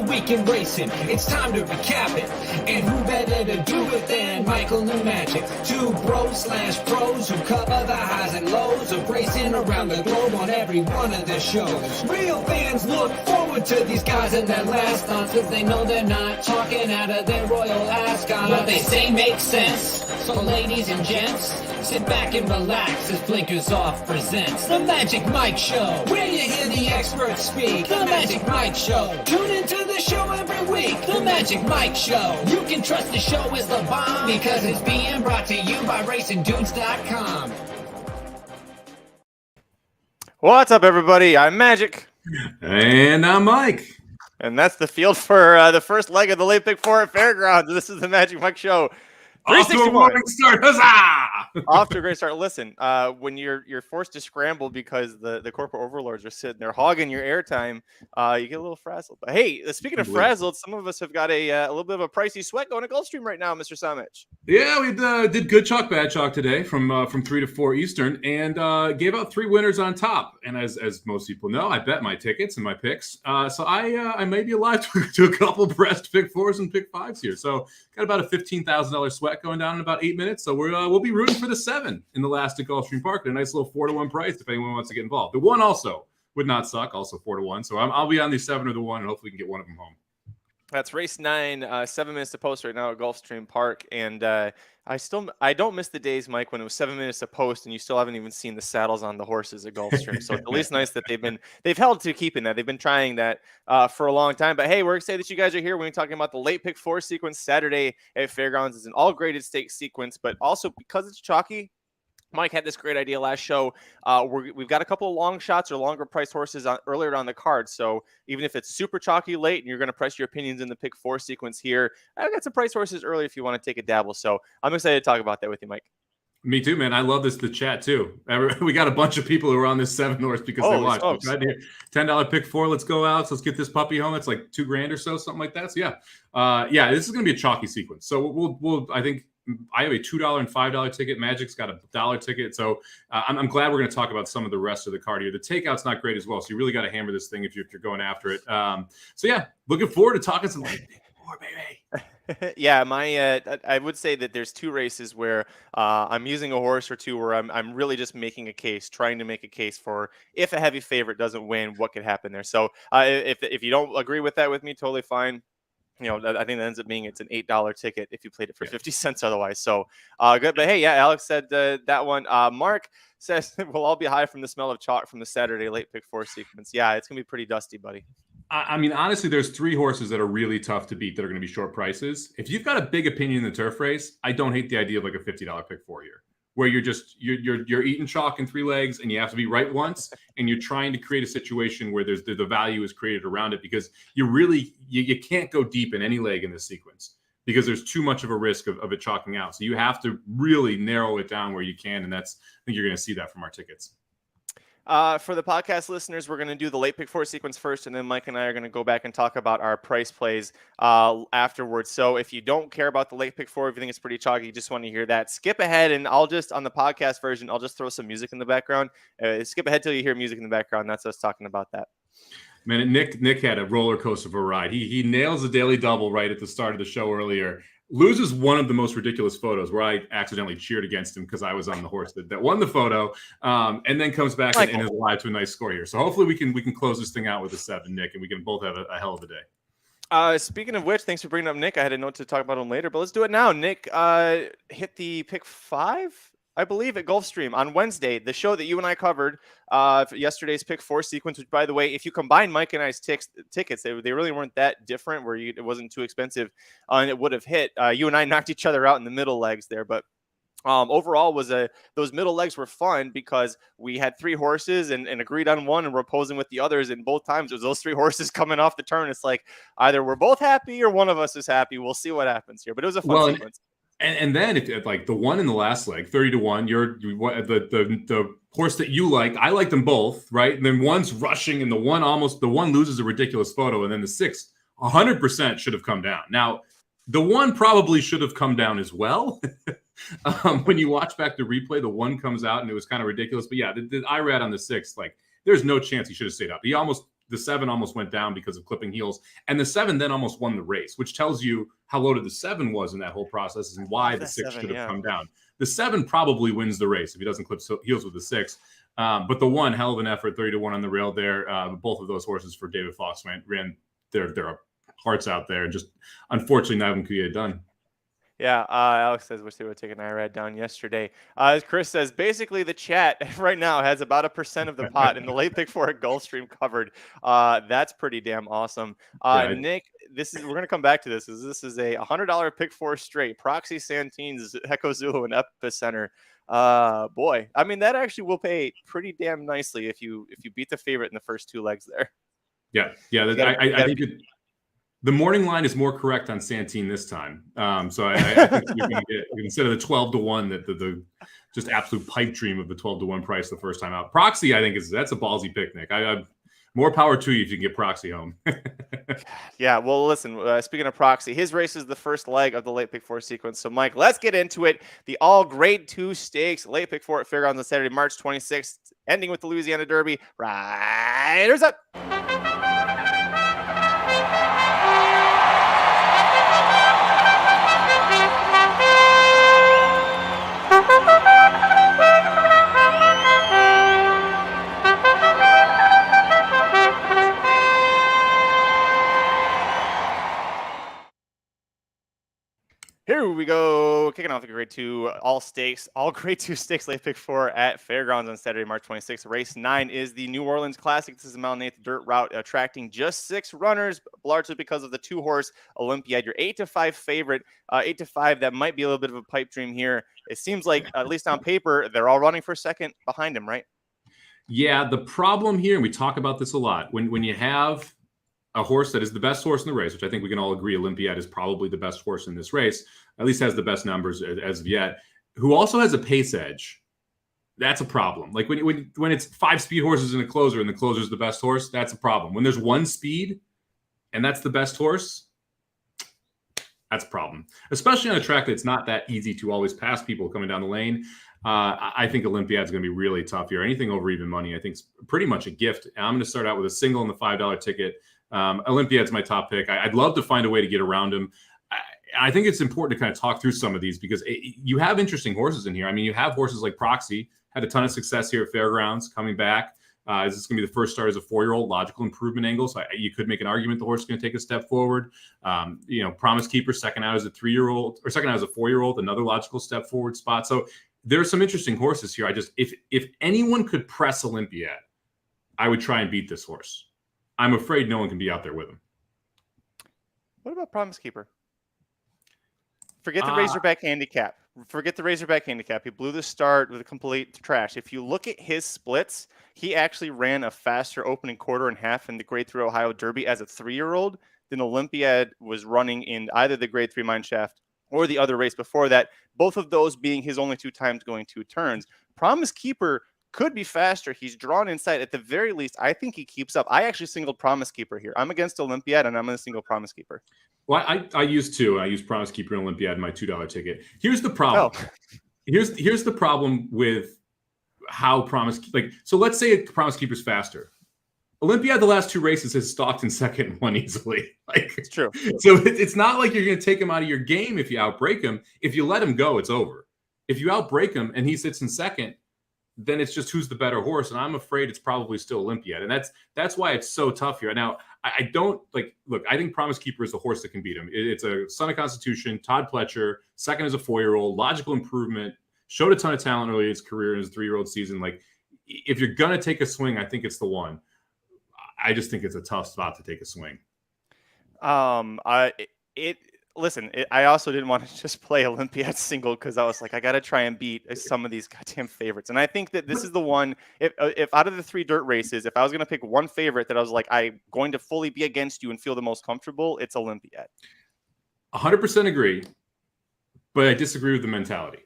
week in racing. It's time to recap it. And who better to do it than Michael and Magic? Two bros/pros who cover the highs and lows of racing around the globe on every one of the shows. Real fans look forward to these guys and their last thoughts, cause they know they're not talking out of their royal ascot. What they say makes sense. So ladies and gents, sit back and relax as Blinkers Off presents The Magic Mike Show, where you hear the experts speak. The Magic Mike Show. Tune into the show every week. The Magic Mike Show. You can trust the show is the bomb because it's being brought to you by RacingDudes.com. What's up, everybody? I'm Magic. And I'm Mike. And that's the field for the first leg of the late pick 4 at Fairgrounds. This is the Magic Mike Show. Off to a morning start. Huzzah! Off to a great start. Listen, when you're forced to scramble because the corporate overlords are sitting there hogging your airtime, you get a little frazzled. But hey, speaking of frazzled, some of us have got a little bit of a pricey sweat going to Gulfstream right now, Mr. Somich. Yeah, we did good chalk, bad chalk today from 3 to 4 Eastern, and gave out 3 winners on top. And as most people know, I bet my tickets and my picks. So I may be alive to a couple breast pick 4s and pick 5s here. So got about a $15,000 sweat going down in about 8 minutes. So we'll be rooting for the 7 in the last at Gulfstream Park. A nice little 4-to-1 price if anyone wants to get involved. The 1 also would not suck, also 4-to-1. So I'll be on the 7 or the 1, and hopefully we can get one of them home. That's race 9, 7 minutes to post right now at Gulfstream Park, and I don't miss the days, Mike, when it was 7 minutes to post and you still haven't even seen the saddles on the horses at Gulfstream. So it's at least nice that they've held to keeping that. They've been trying that for a long time. But hey, we're excited that you guys are here. We're going to be talking about the late pick 4 sequence Saturday at Fairgrounds. It's an all graded stakes sequence, but also because it's chalky. Mike had this great idea last show. We've got a couple of long shots or longer priced horses earlier on the card. So even if it's super chalky late and you're going to press your opinions in the pick 4 sequence here, I've got some price horses early if you want to take a dabble. So I'm excited to talk about that with you, Mike. Me too, man. I love the chat too. We got a bunch of people who are on this 7 horse because they watch. $10 pick 4. Let's go out. So let's get this puppy home. It's like $2,000 or so, something like that. So yeah, this is going to be a chalky sequence. So we'll I think. I have a $2 and $5 ticket. Magic's got a $1 ticket. So I'm glad we're going to talk about some of the rest of the card here. The takeout's not great as well. So you really got to hammer this thing if you're going after it. So yeah, looking forward to talking some late pick 4, baby. Yeah, I would say that there's 2 races where I'm using a horse or 2 where I'm really just making a case, trying to make a case for if a heavy favorite doesn't win, what could happen there. So if you don't agree with that with me, totally fine. You know, I think that ends up being it's an $8 ticket if you played it for 50 cents otherwise. So good. But hey, yeah, Alex said that one. Mark says we'll all be high from the smell of chalk from the Saturday late pick 4 sequence. Yeah, it's going to be pretty dusty, buddy. I mean, honestly, there's 3 horses that are really tough to beat that are going to be short prices. If you've got a big opinion in the turf race, I don't hate the idea of like a $50 pick 4 here, where you're eating chalk in 3 legs and you have to be right once, and you're trying to create a situation where there's the value is created around it, because you can't go deep in any leg in this sequence because there's too much of a risk of it chalking out. So you have to really narrow it down where you can, and I think you're going to see that from our tickets. For the podcast listeners, we're going to do the late pick 4 sequence first, and then Mike and I are going to go back and talk about our price plays afterwards. So if you don't care about the late pick 4, if you think it's pretty chalky, you just want to hear that, skip ahead, and I'll just, on the podcast version, I'll just throw some music in the background. Skip ahead till you hear music in the background. That's us talking about that. Man, Nick had a roller coaster of a ride. He nails the daily double right at the start of the show earlier. Loses one of the most ridiculous photos where I accidentally cheered against him because I was on the horse that won the photo, and then comes back and is alive to a nice score here. So hopefully we can close this thing out with a 7, Nick, and we can both have a hell of a day. Speaking of which, thanks for bringing up Nick. I had a note to talk about him later, but let's do it now. Nick hit the pick 5, I believe, at Gulfstream on Wednesday, the show that you and I covered for yesterday's pick 4 sequence, which, by the way, if you combine Mike and I's tickets, they really weren't that different, where it wasn't too expensive, and it would have hit. You and I knocked each other out in the middle legs there, but overall those middle legs were fun because we had 3 horses and agreed on one, and we're opposing with the others, and both times it was those 3 horses coming off the turn. It's like either we're both happy or one of us is happy. We'll see what happens here, but it was a fun sequence. And then if like the one in the last leg, 30-1, the horse that you like, I like them both, right? And then one's rushing, and the one loses a ridiculous photo, and then the 6 100% should have come down. Now, the one probably should have come down as well. When you watch back the replay, the one comes out and it was kind of ridiculous. But yeah, the IRAD on the 6, like, there's no chance he should have stayed up. He almost the 7 almost went down because of clipping heels, and the 7 then almost won the race, which tells you how loaded the 7 was in that whole process and why the 6 should have come down. The 7 probably wins the race if he doesn't clip heels with the 6. But the 1, hell of an effort, 30-1 on the rail there. Both of those horses for David Fox ran their hearts out there, and just unfortunately neither of them could get it done. Yeah, Alex says wish they would have taken Irad down yesterday. As Chris says, basically the chat right now has about 1% of the pot in the late pick 4 at Gulfstream covered. That's pretty damn awesome. Nick, we're gonna come back to this. This is a $100 pick 4 straight. Proxy Santines, Echo Zulu, and Epicenter. Boy, I mean that actually will pay pretty damn nicely if you beat the favorite in the first 2 legs there. Yeah. I think the morning line is more correct on Santine this time. So I think you're going to get, instead of the 12-1, that the just absolute pipe dream of the 12-1 price the first time out. Proxy, I think that's a ballsy picnic. I more power to you if you can get Proxy home. Yeah, well, listen, speaking of Proxy, his race is the first leg of the late pick 4 sequence. So, Mike, let's get into it. The all grade 2 stakes, late pick 4 at Fairgrounds on Saturday, March 26th, ending with the Louisiana Derby. Riders up. Here we go, kicking off the grade 2 all grade 2 stakes late pick 4 at Fairgrounds on Saturday, March 26th. Race 9 is the New Orleans Classic. This is a Mount 8th dirt route, attracting just 6 runners, largely because of the 2-horse Olympiad. Your 8-5 favorite, 8-5. That might be a little bit of a pipe dream here. It seems like, at least on paper, they're all running for second behind him, right? Yeah, the problem here, and we talk about this a lot, when you have a horse that is the best horse in the race, which I think we can all agree Olympiad is probably the best horse in this race, at least has the best numbers as of yet, who also has a pace edge. That's a problem. Like when it's 5 speed horses in a closer and the closer is the best horse, that's a problem. When there's 1 speed and that's the best horse, that's a problem. Especially on a track that's not that easy to always pass people coming down the lane. I think Olympiad's going to be really tough here. Anything over even money, I think, is pretty much a gift. And I'm going to start out with a single in the $5 ticket. Olympiad's my top pick. I'd love to find a way to get around him. I think it's important to kind of talk through some of these because you have interesting horses in here. I mean, you have horses like Proxy, had a ton of success here at Fairgrounds, coming back. Is this going to be the first start as a 4-year-old? Logical improvement angle. So you could make an argument the horse is going to take a step forward. Promise Keeper, second out as a 3-year-old or second out as a 4-year-old, another logical step forward spot. So there are some interesting horses here. If anyone could press Olympiad, I would try and beat this horse. I'm afraid no one can be out there with him. What about Promise Keeper? Forget the Razorback handicap. Forget the Razorback handicap. He blew the start with a complete trash. If you look at his splits, he actually ran a faster opening quarter and half in the Grade 3 Ohio Derby as a 3-year-old than Olympiad was running in either the Grade 3 Mineshaft or the other race before that, both of those being his only 2 times going 2 turns. Promise Keeper could be faster. He's drawn inside. At the very least, I think he keeps up. I actually singled Promise Keeper here. I'm against Olympiad, and I'm going to single Promise Keeper. Well, I used to. I used Promise Keeper and Olympiad in my $2 ticket. Here's the problem. Oh. Here's the problem with how Promise – so let's say Promise Keeper's faster. Olympiad, the last 2 races, has stalked in second and won easily. It's true. So it's not like you're going to take him out of your game if you outbreak him. If you let him go, it's over. If you outbreak him and he sits in second, then it's just who's the better horse. And I'm afraid it's probably still Olympiad. And that's why it's so tough here. Now, I don't look, I think Promise Keeper is the horse that can beat him. It's a son of Constitution, Todd Pletcher, second as a 4-year-old, logical improvement, showed a ton of talent early in his career in his 3-year-old season. If you're going to take a swing, I think it's the one. I just think it's a tough spot to take a swing. I also didn't want to just play Olympiad single because I was like, I got to try and beat some of these goddamn favorites. And I think that this is the one, if out of the 3 dirt races, if I was going to pick one favorite that I was like, I'm going to fully be against you and feel the most comfortable, it's Olympiad. 100% agree, but I disagree with the mentality.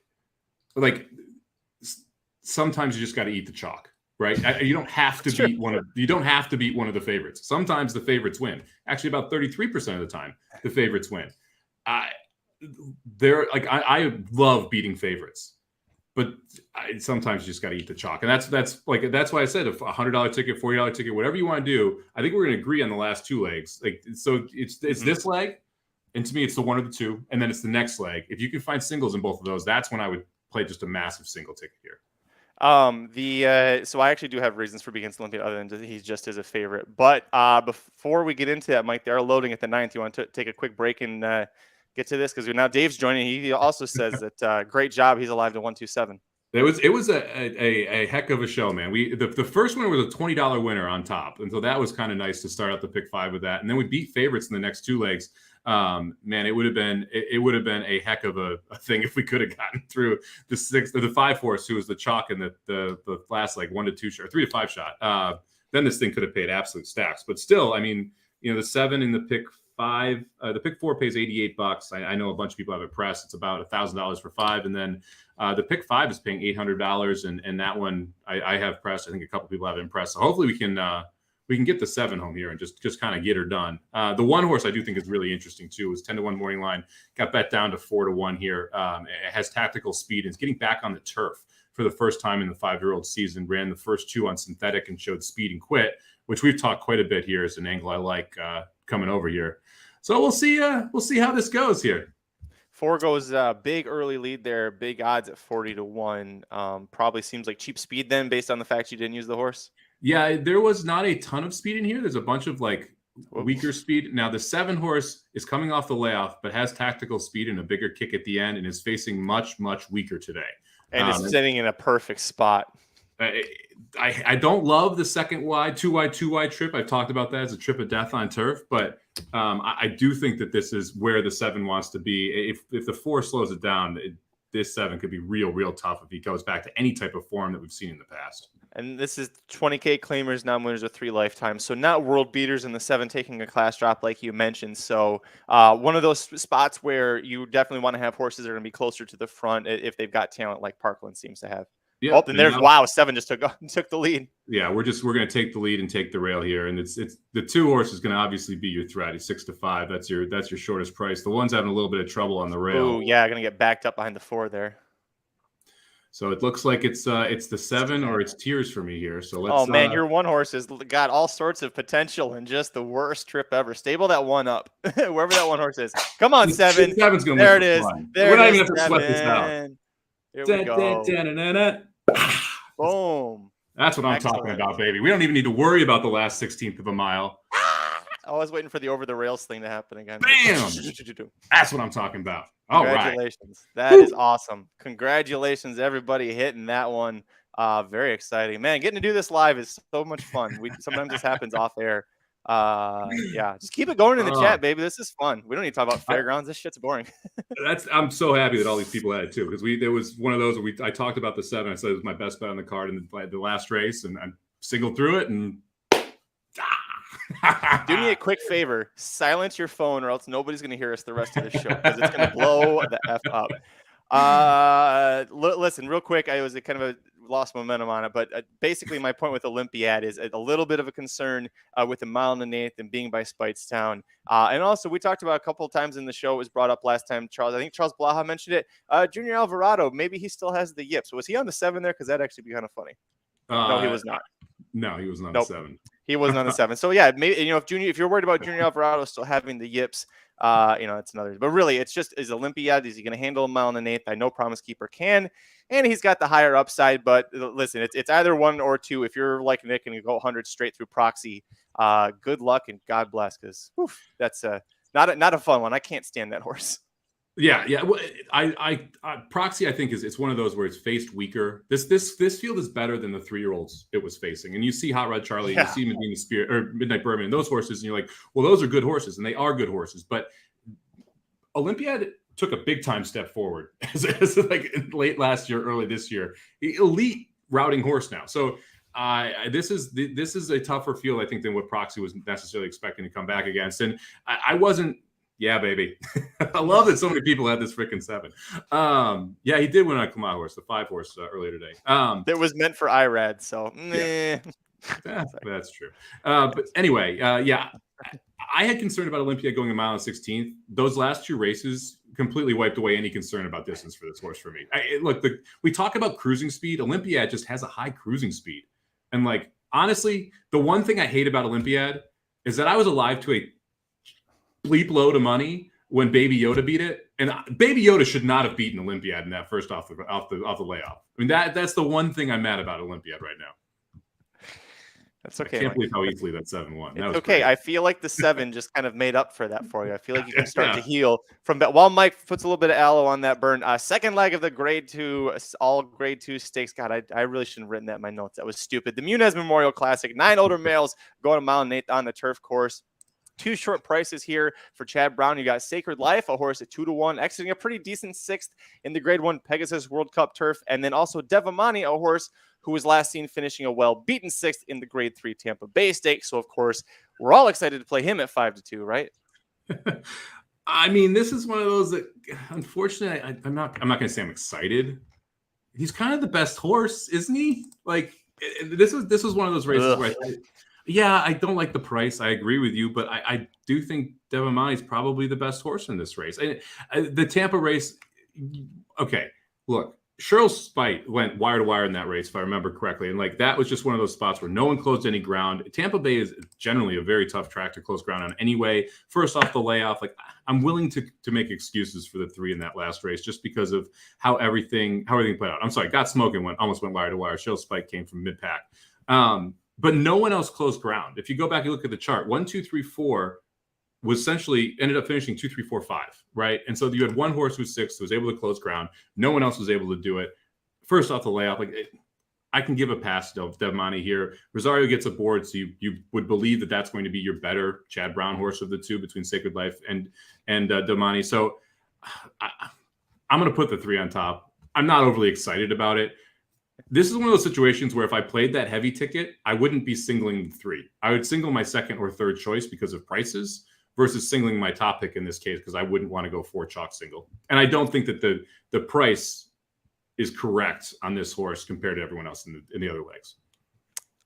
Sometimes you just got to eat the chalk, right? You don't have to beat one of the favorites. Sometimes the favorites win. Actually, about 33% of the time, the favorites win. I love beating favorites, but sometimes you just got to eat the chalk. And that's why I said a $100 ticket, $40 ticket, whatever you want to do. I think we're going to agree on the last two legs. Like, so it's this leg. And to me, it's the one or the two. And then it's the next leg. If you can find singles in both of those, that's when I would play just a massive single ticket here. So I actually do have reasons for being against Olympia other than he's just as a favorite. But before we get into that, Mike, they are loading at the 9th. You want to take a quick break and get to this? Because now Dave's joining. He also says that great job. He's alive to 127. It was a heck of a show, man. The first one was a $20 winner on top. And so that was kind of nice to start out the pick 5 with that. And then we beat favorites in the next two legs. Man, it would have been a heck of a thing if we could have gotten through the 6th or the 5 horse, who was the chalk in the last like 1 to 2 shot, 3 to 5 shot. Then this thing could have paid absolute stacks. But still, I mean, the 7 in the pick 5, the pick 4 pays $88. I know a bunch of people have it pressed. It's about $1,000 for 5, and then the pick 5 is paying $800, and that one I have pressed. I think a couple people have it pressed. So hopefully we can get the 7 home here and just kind of get her done. The one horse I do think is really interesting too is 10-1 morning line. Got bet down to 4-1 here. It has tactical speed and it's getting back on the turf for the first time in the 5-year-old season. Ran the first 2 on synthetic and showed speed and quit, which we've talked quite a bit here as an angle I like coming over here. So we'll see how this goes here. 4 goes big early lead there, big odds at 40-1. Probably seems like cheap speed then, based on the fact you didn't use the horse. Yeah, there was not a ton of speed in here. There's a bunch of like weaker speed. Now the 7 horse is coming off the layoff, but has tactical speed and a bigger kick at the end, and is facing much weaker today. And is sitting in a perfect spot. I don't love the second wide, 2 wide trip. I've talked about that as a trip of death on turf, but I do think that this is where the 7 wants to be. If the 4 slows it down, this 7 could be real tough if he goes back to any type of form that we've seen in the past. And this is 20K claimers, non-winners with 3 lifetimes. So not world beaters in the 7 taking a class drop like you mentioned. So one of those spots where you definitely want to have horses that are going to be closer to the front if they've got talent like Parkland seems to have. Yeah, oh, and there's wow, 7 just took the lead. Yeah, we're going to take the lead and take the rail here, and it's the 2 horse is going to obviously be your threat. He's 6-5. That's your shortest price. The one's having a little bit of trouble on the rail. Oh yeah, going to get backed up behind the 4 there. So it looks like it's the 7 or it's tears for me here. So let's. Oh man, your one horse has got all sorts of potential and just the worst trip ever. Stable that one up, wherever that one horse is. Come on, 7. 7's going to there it is. There we're not it even is, have to sweat this out. Here we go. Boom. That's what I'm talking about, baby. We don't even need to worry about the last 16th of a mile. I was waiting for the over the rails thing to happen again. Bam! That's what I'm talking about. All Congratulations. Right. That is awesome. Congratulations, everybody hitting that one. Very exciting. Man, getting to do this live is so much fun. Sometimes this happens off air. Yeah, just keep it going in the chat, baby. This is fun. We don't need to talk about fairgrounds. This shit's boring. I'm so happy that all these people had it too, because there was one of those where I talked about the 7. I said it was my best bet on the card in the last race, and I singled through it and. Do me a quick favor. Silence your phone, or else nobody's going to hear us the rest of the show, because it's going to blow the F up. Listen, real quick. I was kind of lost momentum on it, but basically my point with Olympiad is a little bit of a concern with the 1 1/8 and being by Speightstown. And also we talked about a couple of times in the show, it was brought up last time. I think Charles Blaha mentioned it. Junior Alvarado, maybe he still has the yips. Was he on the 7 there? Because that'd actually be kind of funny. No, he was not. No, he was not on the 7. He wasn't on the 7. So yeah, maybe if you're worried about Junior Alvarado still having the yips, it's another. But really, it's just is Olympiad. Is he going to handle a 1 1/8? I know Promise Keeper can, and he's got the higher upside. But listen, it's either 1 or 2. If you're like Nick and you go 100 straight through proxy, good luck and God bless, because that's not a fun one. I can't stand that horse. Yeah. Well, I proxy, I think it's one of those where it's faced weaker. This field is better than the 3-year-olds it was facing. And you see Hot Rod Charlie, you see Medina Spirit or Midnight Bourbon, and those horses, and you're like, well, those are good horses, and they are good horses. But Olympiad took a big time step forward as like late last year, early this year. Elite routing horse now. So this is a tougher field, I think, than what proxy was necessarily expecting to come back against. And I wasn't. Yeah, baby. I love that so many people had this freaking 7. Yeah, he did win on Kamau horse, the 5 horse earlier today. That was meant for IRAD, so yeah. That's true. But anyway, yeah, I had concern about Olympiad going a mile and 16th. Those last 2 races completely wiped away any concern about distance for this horse for me. We talk about cruising speed. Olympiad just has a high cruising speed. And like, honestly, the one thing I hate about Olympiad is that I was alive to a bleep load of money when Baby Yoda beat it. And Baby Yoda should not have beaten Olympiad in that first off the layoff. I mean, that's the one thing I'm mad about Olympiad right now. That's okay. I can't believe how easily that 7-1. It's okay. Great. I feel like the 7 just kind of made up for that for you. I feel like you can start to heal from that. While Mike puts a little bit of aloe on that burn. Second leg of the grade 2, all grade 2 stakes. God, I really shouldn't have written that in my notes. That was stupid. The Muniz Memorial Classic. 9 older males going a mile and 8 on the turf course. 2 short prices here for Chad Brown. You got Sacred Life, a horse at 2-1, exiting a pretty decent 6th in the Grade 1 Pegasus World Cup turf. And then also Devamani, a horse who was last seen finishing a well-beaten 6th in the Grade 3 Tampa Bay Stakes. So, of course, we're all excited to play him at 5-2, right? I mean, this is one of those that, unfortunately, I'm not going to say I'm excited. He's kind of the best horse, isn't he? Like, this was one of those races where I don't like the price. I agree with you, but I do think Devamani is probably the best horse in this race. And the Tampa race, okay, look, Cheryl Spite went wire to wire in that race, if I remember correctly. And like, that was just one of those spots where no one closed any ground. Tampa Bay is generally a very tough track to close ground on anyway. First off the layoff, like, I'm willing to make excuses for the 3 in that last race just because of how everything played out. I'm sorry, Got Smoking almost went wire to wire. Cheryl Spite came from mid-pack. But no one else closed ground. If you go back and look at the chart, 1, 2, 3, 4 was essentially ended up finishing 2, 3, 4, 5, right? And so you had one horse who was 6th, who was able to close ground. No one else was able to do it. First off the layoff, I can give a pass to Devamani here. Rosario gets a board, so you would believe that that's going to be your better Chad Brown horse of the 2 between Sacred Life and Devamani. So I'm going to put the 3 on top. I'm not overly excited about it. This is one of those situations where if I played that heavy ticket, I wouldn't be singling the 3. I would single my second or third choice because of prices versus singling my top pick in this case because I wouldn't want to go 4 chalk single. And I don't think that the price is correct on this horse compared to everyone else in the other legs.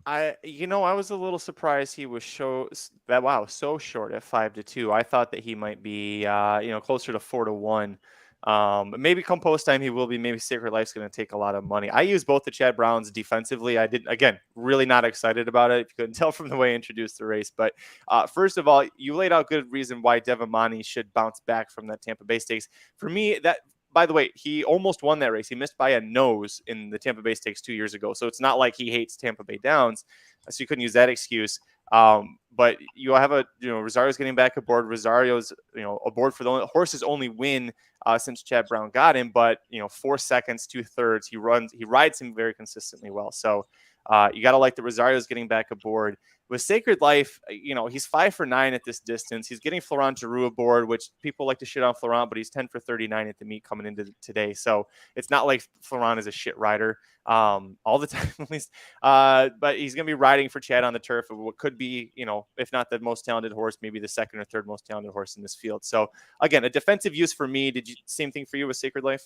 I was a little surprised he was so short at 5-2. I thought that he might be closer to 4-1. Maybe come post time he will be. Maybe Sacred Life's going to take a lot of money. I use both the Chad Browns defensively. I did, again, really not excited about it, if you couldn't tell from the way I introduced the race. But first of all, you laid out good reason why Devamani should bounce back from that Tampa Bay Stakes. For me, that, by the way, he almost won that race. He missed by a nose in the Tampa Bay Stakes 2 years ago. So it's not like he hates Tampa Bay Downs. So you couldn't use that excuse. But you have Rosario's getting back aboard. Rosario's, aboard for the horse's only win since Chad Brown got him. But, 4 seconds, 2/3. He rides him very consistently well. So you got to like that Rosario's getting back aboard. With Sacred Life, he's 5 for 9 at this distance. He's getting Florent Giroux aboard, which people like to shit on Florent, but he's 10 for 39 at the meet coming into today. So it's not like Florent is a shit rider all the time, at least. But he's going to be riding for Chad on the turf of what could be, if not the most talented horse, maybe the second or third most talented horse in this field. So again, a defensive use for me. Same thing for you with Sacred Life?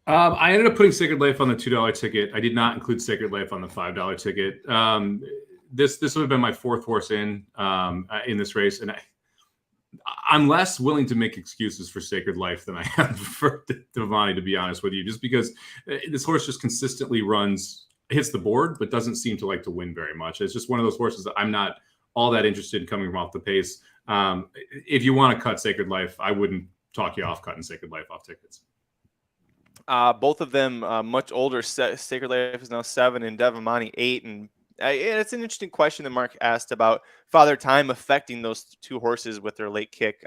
I ended up putting Sacred Life on the $2 ticket. I did not include Sacred Life on the $5 ticket. This would have been my 4th horse in this race, and I'm less willing to make excuses for Sacred Life than I am for Devamani, to be honest with you, just because this horse just consistently hits the board, but doesn't seem to like to win very much. It's just one of those horses that I'm not all that interested in coming from off the pace. If you want to cut Sacred Life, I wouldn't talk you off cutting Sacred Life off tickets. Both of them much older. Sacred Life is now 7 and Devamani 8, and it's an interesting question that Mark asked about Father Time affecting those 2 horses with their late kick.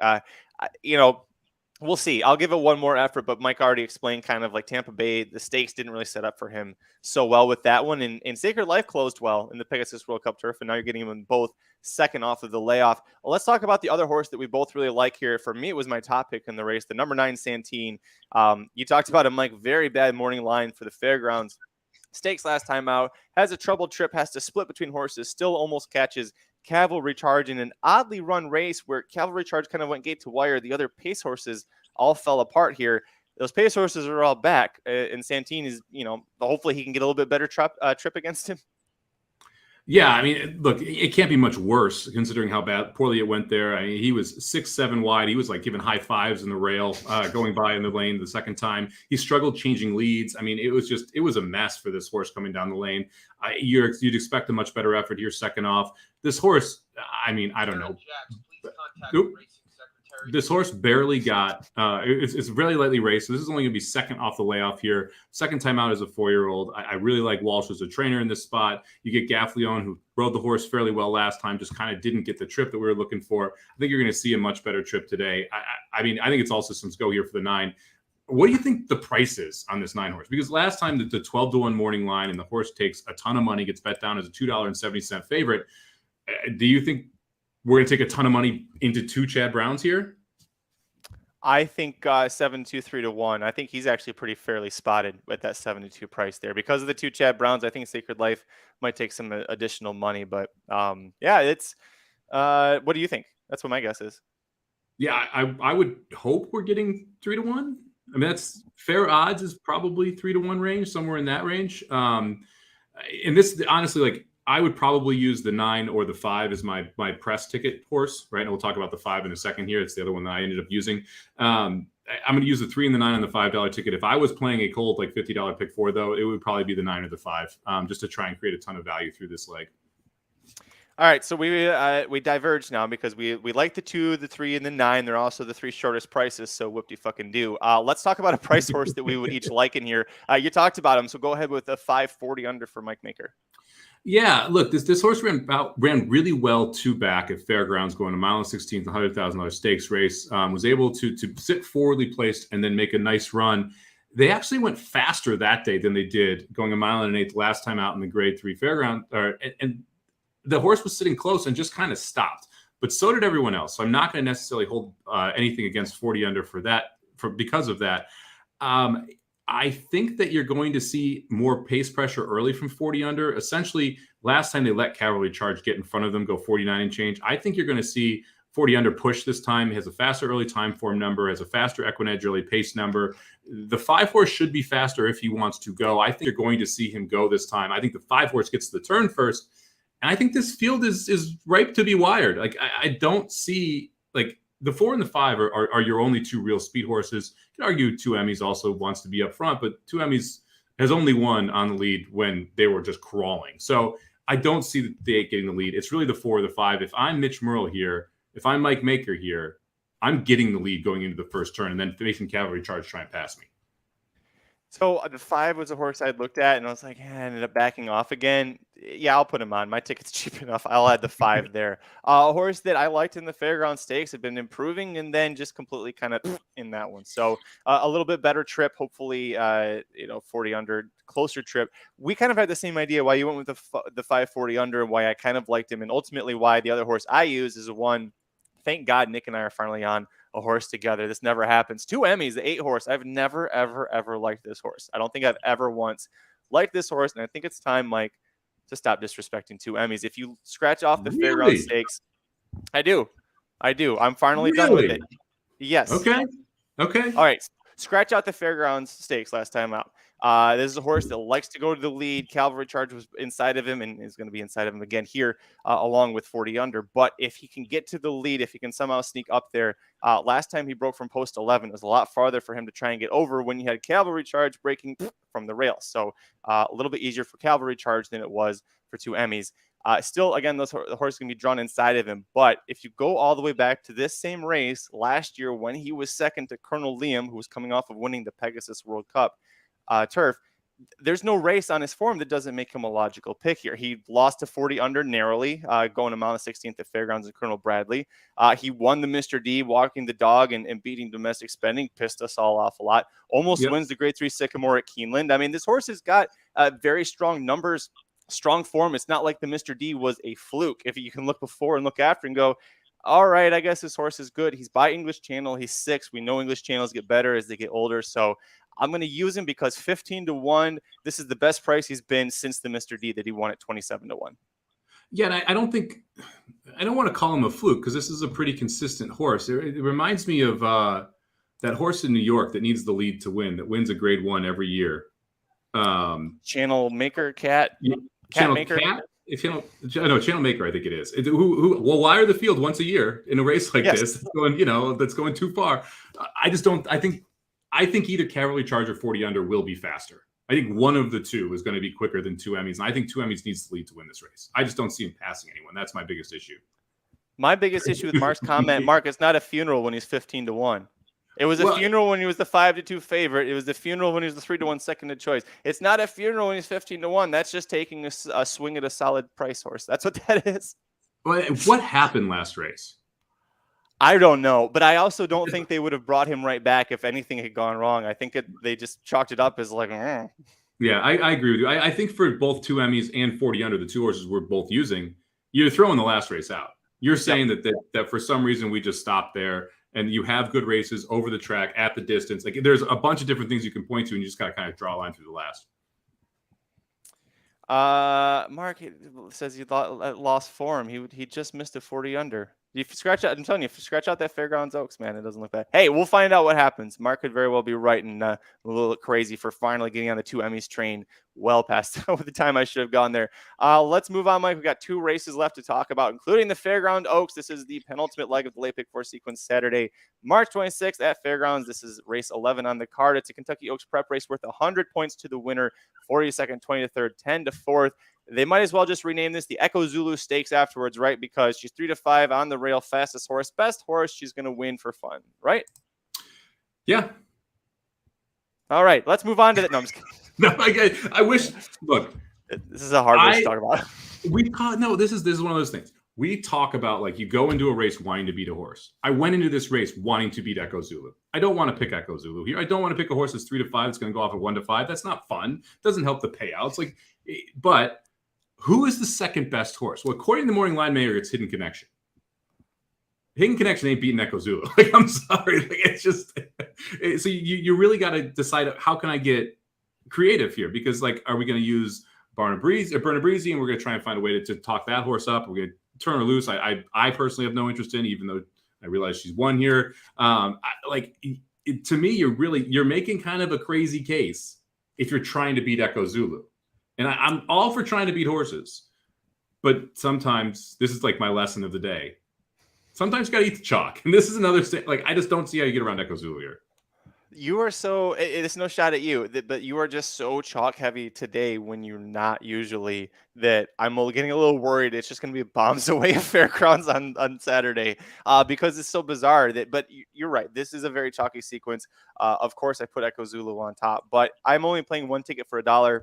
We'll see. I'll give it one more effort, but Mike already explained kind of like Tampa Bay, the stakes didn't really set up for him so well with that one. And Sacred Life closed well in the Pegasus World Cup turf, and now you're getting them both second off of the layoff. Well, let's talk about the other horse that we both really like here. For me, it was my top pick in the race, the number 9 Santine. You talked about him, Mike, very bad morning line for the fairgrounds. Stakes last time out, has a troubled trip, has to split between horses, still almost catches Cavalry Charge in an oddly run race where Cavalry Charge kind of went gate to wire. The other pace horses all fell apart here. Those pace horses are all back, and Santine is, hopefully he can get a little bit better trip against him. Yeah, I mean, look, it can't be much worse considering how poorly it went there. I mean, he was 6'7" wide. He was like giving high fives in the rail, going by in the lane the second time. He struggled changing leads. I mean, it was a mess for this horse coming down the lane. You'd expect a much better effort here second off. This horse, I mean, I don't know. This horse barely got, it's really lightly raced. So this is only going to be second off the layoff here. Second time out as a 4-year-old. I really like Walsh as a trainer in this spot. You get Gaffleon, who rode the horse fairly well last time, just kind of didn't get the trip that we were looking for. I think you're going to see a much better trip today. I mean, I think it's all systems go here for the 9. What do you think the price is on this 9 horse? Because last time the 12-1 morning line and the horse takes a ton of money, gets bet down as a $2.70 favorite. Do you think we're going to take a ton of money into 2 Chad Browns here? I think 7-2, 3-1. I think he's actually pretty fairly spotted at that 7-2 price there because of the 2 Chad Browns. I think Sacred Life might take some additional money, but yeah, it's. What do you think? That's what my guess is. Yeah, I would hope we're getting 3-1. I mean, that's fair odds is probably 3-1 range, somewhere in that range. And this honestly, like, I would probably use the 9 or the 5 as my press ticket horse, right? And we'll talk about the 5 in a second here. It's the other one that I ended up using. I'm going to use the 3 and the 9 on the $5 ticket. If I was playing a cold like $50 pick 4, though, it would probably be the 9 or the 5, just to try and create a ton of value through this leg. All right, so we diverge now because we like the 2, the 3, and the 9. They're also the 3 shortest prices, so whoop-de-fucking-do. Let's talk about a price horse that we would each like in here. You talked about him, so go ahead with a 540 under for Mike Maker. Yeah, look, this horse ran really well 2 back at Fairgrounds, going a mile and 16th, $100,000 stakes race. Was able to sit forwardly placed and then make a nice run. They actually went faster that day than they did going a mile and an eighth last time out in the Grade 3 Fairground. And the horse was sitting close and just kind of stopped, but so did everyone else. So I'm not going to necessarily hold anything against 40 under because of that. I think that you're going to see more pace pressure early from 40 under. Essentially, last time they let Cavalry Charge get in front of them, go 49 and change. I think you're going to see 40 under push this time. He has a faster early time form number, has a faster Equinedge early pace number. The 5 horse should be faster if he wants to go. I think you're going to see him go this time. I think the 5 horse gets to the turn first. And I think this field is ripe to be wired. Like, I don't see, like, the 4 and the 5 are your only 2 real speed horses. You can argue 2 Emmys also wants to be up front, but 2 Emmys has only won on the lead when they were just crawling. So I don't see the 8 getting the lead. It's really the 4 or the 5. If I'm Mitch Merle here, if I'm Mike Maker here, I'm getting the lead going into the first turn and then facing Cavalry Charge trying to pass me. So the 5 was a horse I'd looked at, and I was like, I ended up backing off again. Yeah, I'll put him on. My ticket's cheap enough. I'll add the 5 there. A horse that I liked in the Fairground Stakes had been improving, and then just completely kind of in that one. So a little bit better trip, hopefully, 40 under, closer trip. We kind of had the same idea why you went with the 540 under and why I kind of liked him, and ultimately why the other horse I use is one. Thank God Nick and I are finally on a horse together. This never happens. 2 Emmys, the 8 horse. I've never, ever, ever liked this horse. I don't think I've ever once liked this horse, and I think it's time, Mike, to stop disrespecting 2 Emmys. If you scratch off the Fairground Stakes, I do. I'm finally done with it. Yes. Okay. All right. Scratch out the Fairgrounds Stakes last time out. This is a horse that likes to go to the lead. Cavalry Charge was inside of him and is going to be inside of him again here, along with 40 under. But if he can get to the lead, if he can somehow sneak up there, last time he broke from post 11, it was a lot farther for him to try and get over when you had Cavalry Charge breaking from the rails. So a little bit easier for Cavalry Charge than it was for 2 Emmys. Still, again, the horse is going to be drawn inside of him. But if you go all the way back to this same race last year when he was second to Colonel Liam, who was coming off of winning the Pegasus World Cup turf, there's no race on his form that doesn't make him a logical pick here. He lost to 40 under narrowly, going a mile and 16th at Fairgrounds and Colonel Bradley. He won the Mr. D, walking the dog and beating Domestic Spending, pissed us all off a lot. Almost wins the Grade 3 Sycamore at Keeneland. I mean, this horse has got very strong numbers, strong form. It's not like the Mr. D was a fluke. If you can look before and look after and go, all right, I guess this horse is good. He's by English Channel. He's 6. We know English Channels get better as they get older. So I'm going to use him because 15-1, this is the best price he's been since the Mr. D that he won at 27-1. Yeah, and I don't want to call him a fluke because this is a pretty consistent horse. It reminds me of that horse in New York that needs the lead to win, that wins a Grade 1 every year. Channel Maker, Cat? Channel Maker? Cat? Channel Maker, I think it is. Will wire the field once a year in a race like this. That's going too far. I just don't. I think either Cavalry Charge or 40 under will be faster. I think one of the two is going to be quicker than 2 Emmys, and I think 2 Emmys needs to lead to win this race. I just don't see him passing anyone. That's my biggest issue. My biggest issue with Mark's comment, Mark, it's not a funeral when he's 15-1. It was a funeral when he was the 5-2 favorite. It was the funeral when he was the 3-1 second to choice. It's not a funeral when he's 15-1. That's just taking a swing at a solid price horse. That's what that is. What happened last race? I don't know, but I also don't think they would have brought him right back if anything had gone wrong. I think they just chalked it up as like, Yeah, I agree with you. I think for both 2 Emmys and 40 under, the two horses we're both using, you're throwing the last race out. You're saying that for some reason we just stopped there, and you have good races over the track at the distance. Like there's a bunch of different things you can point to, and you just got to kind of draw a line through the last. Mark says he lost form. He just missed a 40 under. If you scratch out, I'm telling you, if you scratch out that Fairgrounds Oaks, man, it doesn't look bad. Hey, we'll find out what happens. Mark could very well be right and a little crazy for finally getting on the 2 Emmys train well past the time I should have gone there. Let's move on, Mike. We got 2 races left to talk about, including the Fairground Oaks. This is the penultimate leg of the late pick 4 sequence Saturday, March 26th at Fairgrounds. This is race 11 on the card. It's a Kentucky Oaks prep race worth 100 points to the winner, 42nd, 20 to 3rd, 10 to 4th. They might as well just rename this the Echo Zulu Stakes afterwards, right? Because she's 3 to 5 on the rail, fastest horse, best horse. She's going to win for fun, right? Yeah. All right, let's move on to that. No, I'm just kidding. No, I wish. Look, this is a hard race to talk about. This is one of those things. We talk about like you go into a race wanting to beat a horse. I went into this race wanting to beat Echo Zulu. I don't want to pick Echo Zulu here. I don't want to pick a horse that's 3 to 5. That's going to go off at 1 to 5. That's not fun. It doesn't help the payouts. But who is the second best horse? Well, according to the Morning Line Mayor, it's Hidden Connection. Hidden Connection ain't beating Echo Zulu. I'm sorry. It's just so you really got to decide how can I get creative here, because are we going to use Bernabrese and we're going to try and find a way to talk that horse up? We're going to turn her loose. I personally have no interest in, even though I realize she's won here. To me, you're making kind of a crazy case if you're trying to beat Echo Zulu. And I'm all for trying to beat horses, but sometimes this is like my lesson of the day. Sometimes you got to eat the chalk. And this is another I just don't see how you get around Echo Zulu here. You are so, it's no shot at you, but you are just so chalk heavy today when you're not usually, that I'm getting a little worried. It's just going to be bombs away at Fairgrounds on Saturday because it's so bizarre but you're right. This is a very chalky sequence. Of course I put Echo Zulu on top, but I'm only playing 1 ticket for $1.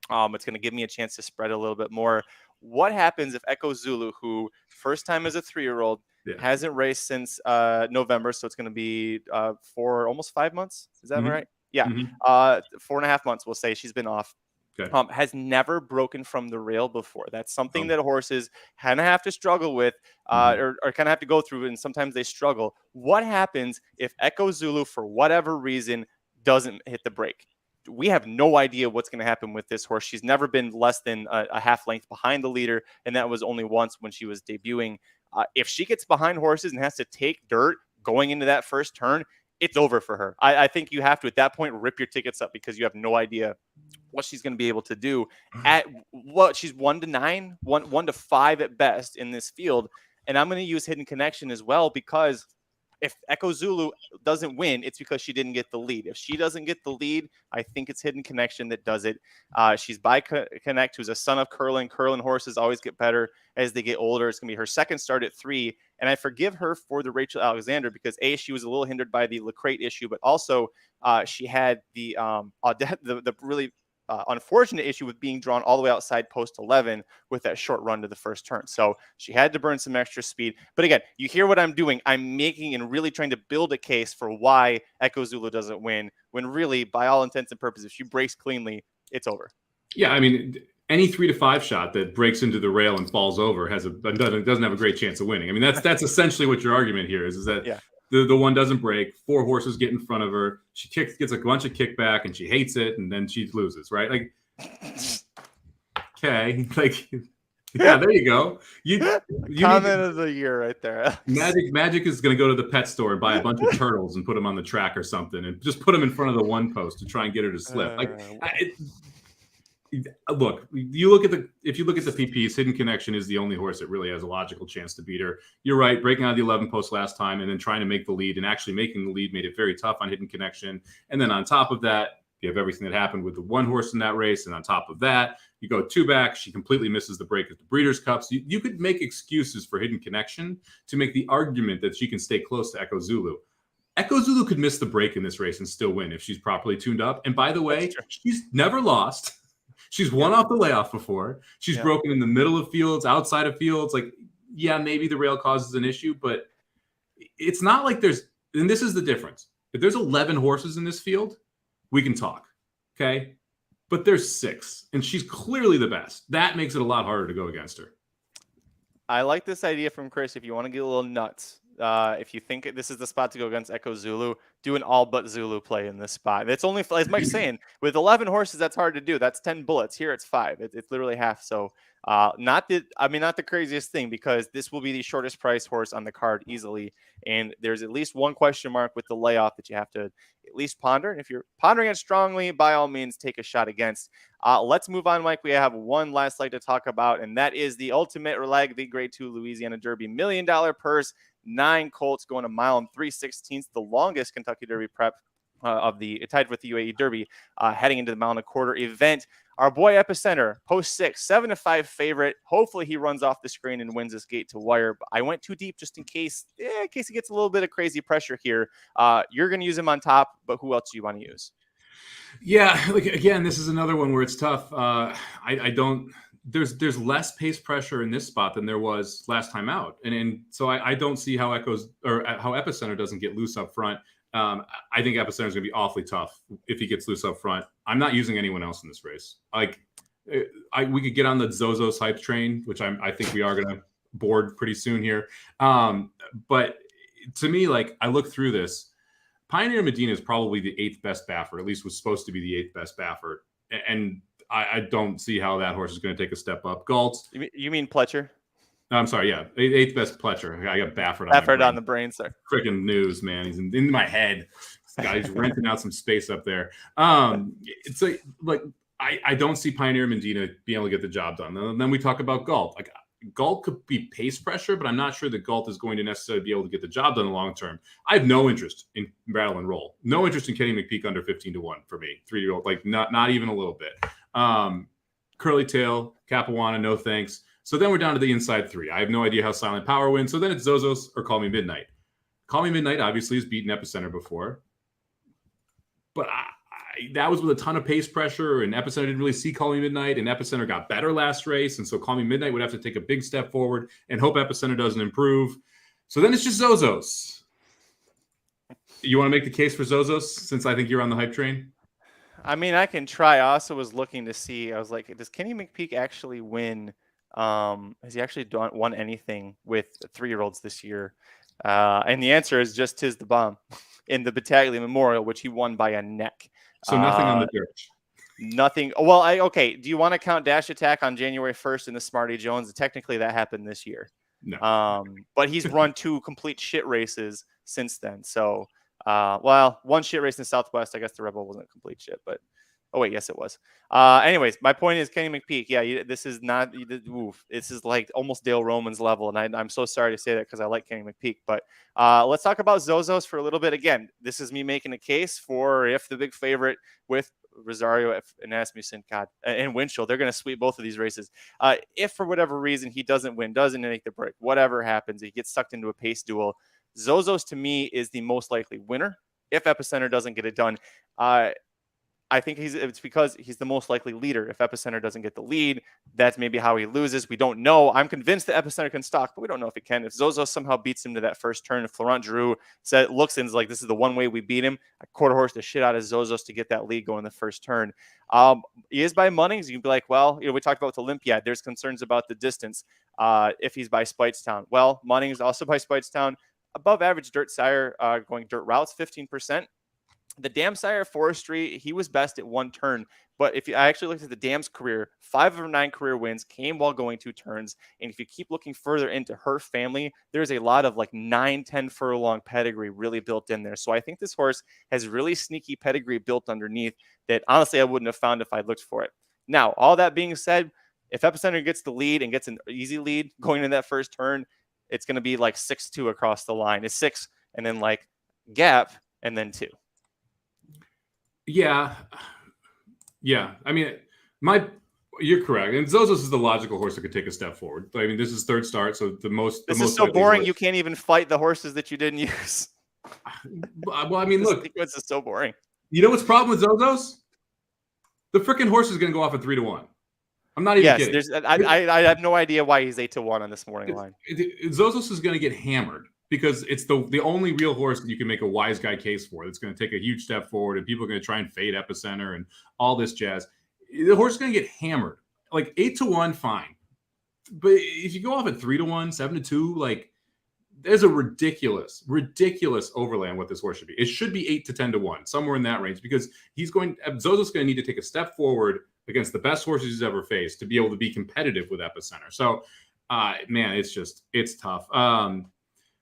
It's going to give me a chance to spread a little bit more. What happens if Echo Zulu, who first time as a 3-year-old, hasn't raced since November, so it's going to be for almost 5 months. Is that right? Yeah. 4.5 months, we'll say she's been off. Okay. Has never broken from the rail before. That's something that horses kind of have to struggle with or kind of have to go through, and sometimes they struggle. What happens if Echo Zulu, for whatever reason, doesn't hit the brake? We have no idea what's going to happen with this horse. She's never been less than a half length behind the leader, and that was only once when she was debuting. If she gets behind horses and has to take dirt going into that first turn, it's over for her. I think you have to, at that point, rip your tickets up because you have no idea what she's going to be able to do. At what she's 1 to 9, 1 to 5 at best in this field. And I'm going to use Hidden Connection as well, because if Echo Zulu doesn't win, it's because she didn't get the lead. If she doesn't get the lead, I think it's Hidden Connection that does it. She's by Connect, who's a son of Curlin. Curlin horses always get better as they get older. It's going to be her second start at 3. And I forgive her for the Rachel Alexander because, A, she was a little hindered by the Lecrate issue, but also she had the really unfortunate issue with being drawn all the way outside post 11 with that short run to the first turn. So she had to burn some extra speed. But again, you hear what I'm doing. I'm making and really trying to build a case for why Echo Zulu doesn't win, when really, by all intents and purposes, if she breaks cleanly, it's over. Yeah, I mean, any 3 to 5 shot that breaks into the rail and falls over doesn't have a great chance of winning. I mean, that's essentially what your argument here is that the one doesn't break, 4 horses get in front of her, she gets a bunch of kickback and she hates it, and then she loses, right? Okay, yeah, there you go. You comment of the year right there. Magic is going to go to the pet store and buy a bunch of turtles and put them on the track or something, and just put them in front of the one post to try and get her to slip. Look, if you look at the PPs, Hidden Connection is the only horse that really has a logical chance to beat her. You're right, breaking out of the 11 post last time and then trying to make the lead, and actually making the lead made it very tough on Hidden Connection. And then on top of that, you have everything that happened with the one horse in that race, and on top of that, you go 2 back. She completely misses the break at the Breeders' Cup. So you could make excuses for Hidden Connection to make the argument that she can stay close to Echo Zulu. Echo Zulu could miss the break in this race and still win if she's properly tuned up. And by the way, she's never lost. She's won off the layoff before. She's broken in the middle of fields, outside of fields. Like, yeah, maybe the rail causes an issue, but it's not like there's, and this is the difference. If there's 11 horses in this field, we can talk, okay? But there's 6, and she's clearly the best. That makes it a lot harder to go against her. I like this idea from Chris. If you want to get a little nuts, if you think this is the spot to go against Echo Zulu, do an all but Zulu play in this spot. It's only, as Mike's saying, with 11 horses, that's hard to do. That's 10 bullets. Here it's 5. It's literally half. So not the craziest thing, because this will be the shortest price horse on the card easily. And there's at least one question mark with the layoff that you have to at least ponder. And if you're pondering it strongly, by all means, take a shot against. Let's move on, Mike. We have one last leg to talk about, and that is the ultimate leg, the Grade 2 Louisiana Derby, $1 million purse, 9 colts going a mile and 3/16, the longest Kentucky Derby prep of the, tied with the UAE Derby, heading into the mile and a quarter event. Our boy Epicenter, post 6, 7-5 favorite. Hopefully he runs off the screen and wins this gate to wire. But I went too deep just in case he gets a little bit of crazy pressure here. You're going to use him on top, but who else do you want to use? Yeah, like, again, this is another one where it's tough. There's less pace pressure in this spot than there was last time out, and so I don't see how Epicenter doesn't get loose up front. I think Epicenter is going to be awfully tough if he gets loose up front. I'm not using anyone else in this race. Like, we could get on the Zozos hype train, which I think we are going to board pretty soon here. But to me, like, I look through this, Pioneer Medina is probably the 8th best Baffert, or at least was supposed to be the 8th best Baffert. And I don't see how that horse is going to take a step up. Galt. You mean Pletcher? I'm sorry, yeah. 8th best Pletcher. I got Baffert on the brain, sir. Freaking news, man. He's in my head. This guy's renting out some space up there. It's like I don't see Pioneer Medina being able to get the job done. And then we talk about Galt. Like, Galt could be pace pressure, but I'm not sure that Galt is going to necessarily be able to get the job done in the long term. I have no interest in Rattle and Roll. No interest in Kenny McPeak under 15-1 for me. 3-year-old, like not even a little bit. Curly Tail, Capuana, no thanks. So then we're down to the inside 3. I have no idea how Silent Power wins. So then it's Zozos or Call Me Midnight. Call Me Midnight obviously has beaten Epicenter before, but that was with a ton of pace pressure, and Epicenter didn't really see Call Me Midnight, and Epicenter got better last race, and so Call Me Midnight would have to take a big step forward and hope Epicenter doesn't improve. So then it's just Zozos. You want to make the case for Zozos, since I think you're on the hype train? I mean, I can try. I also was looking to see, I was like, does Kenny McPeak actually win? Has he actually won anything with 3-year-olds this year? And the answer is just Tis the Bomb in the Battaglia Memorial, which he won by a neck. So nothing on the dirt. Nothing. Well, okay. Do you want to count Dash Attack on January 1st in the Smarty Jones? Technically, that happened this year. No. But he's run 2 complete shit races since then. So, well, 1 shit race in the Southwest. I guess the Rebel wasn't complete shit, but oh wait, yes, it was. Anyways, my point is Kenny McPeak. Yeah, this is not. This is like almost Dale Roman's level, and I'm so sorry to say that because I like Kenny McPeak. But let's talk about Zozos for a little bit. Again, this is me making a case for if the big favorite with Rosario and Asmussen, and Winchell, they're going to sweep both of these races. If for whatever reason he doesn't win, doesn't make the break, whatever happens, he gets sucked into a pace duel. Zozos to me is the most likely winner if Epicenter doesn't get it done. I think it's because he's the most likely leader. If Epicenter doesn't get the lead, that's maybe how he loses. We don't know. I'm convinced that Epicenter can stalk, but we don't know if it can. If Zozos somehow beats him to that first turn, if Florent Giroux looks and is like, this is the one way we beat him, I quarter horse the shit out of Zozos to get that lead going in the first turn. He is by Munnings. You can be like, well, we talked about with Olympiad. There's concerns about the distance if he's by Speightstown. Well, Munnings also by Speightstown. Above average dirt sire going dirt routes, 15%. The Dam Sire Forestry, he was best at 1 turn. But if I actually looked at the Dam's career, 5 of 9 career wins came while going 2 turns. And if you keep looking further into her family, there's a lot of like 9-10 furlong pedigree really built in there. So I think this horse has really sneaky pedigree built underneath that honestly I wouldn't have found if I looked for it. Now, all that being said, if Epicenter gets the lead and gets an easy lead going into that first turn, it's going to be like 6-2 across the line. It's 6 and then like gap and then 2. Yeah. I mean, you're correct. And Zozos is the logical horse that could take a step forward. I mean, this is third start, so this is so boring. You can't even fight the horses that you didn't use. Well, I mean, look, this is so boring. You know what's the problem with Zozos? The freaking horse is going to go off at 3-1. I'm not even kidding. I have no idea why he's 8-1 on this morning line. Zozos is going to get hammered because it's the only real horse that you can make a wise guy case for. That's going to take a huge step forward, and people are going to try and fade Epicenter and all this jazz. The horse is going to get hammered. Like 8-1, fine. But if you go off at 3-1, 7-2, like there's a ridiculous overlay on what this horse should be. It should be 8 to 10-1, somewhere in that range, because Zozo's going to need to take a step forward against the best horses he's ever faced to be able to be competitive with Epicenter. So, man, it's tough.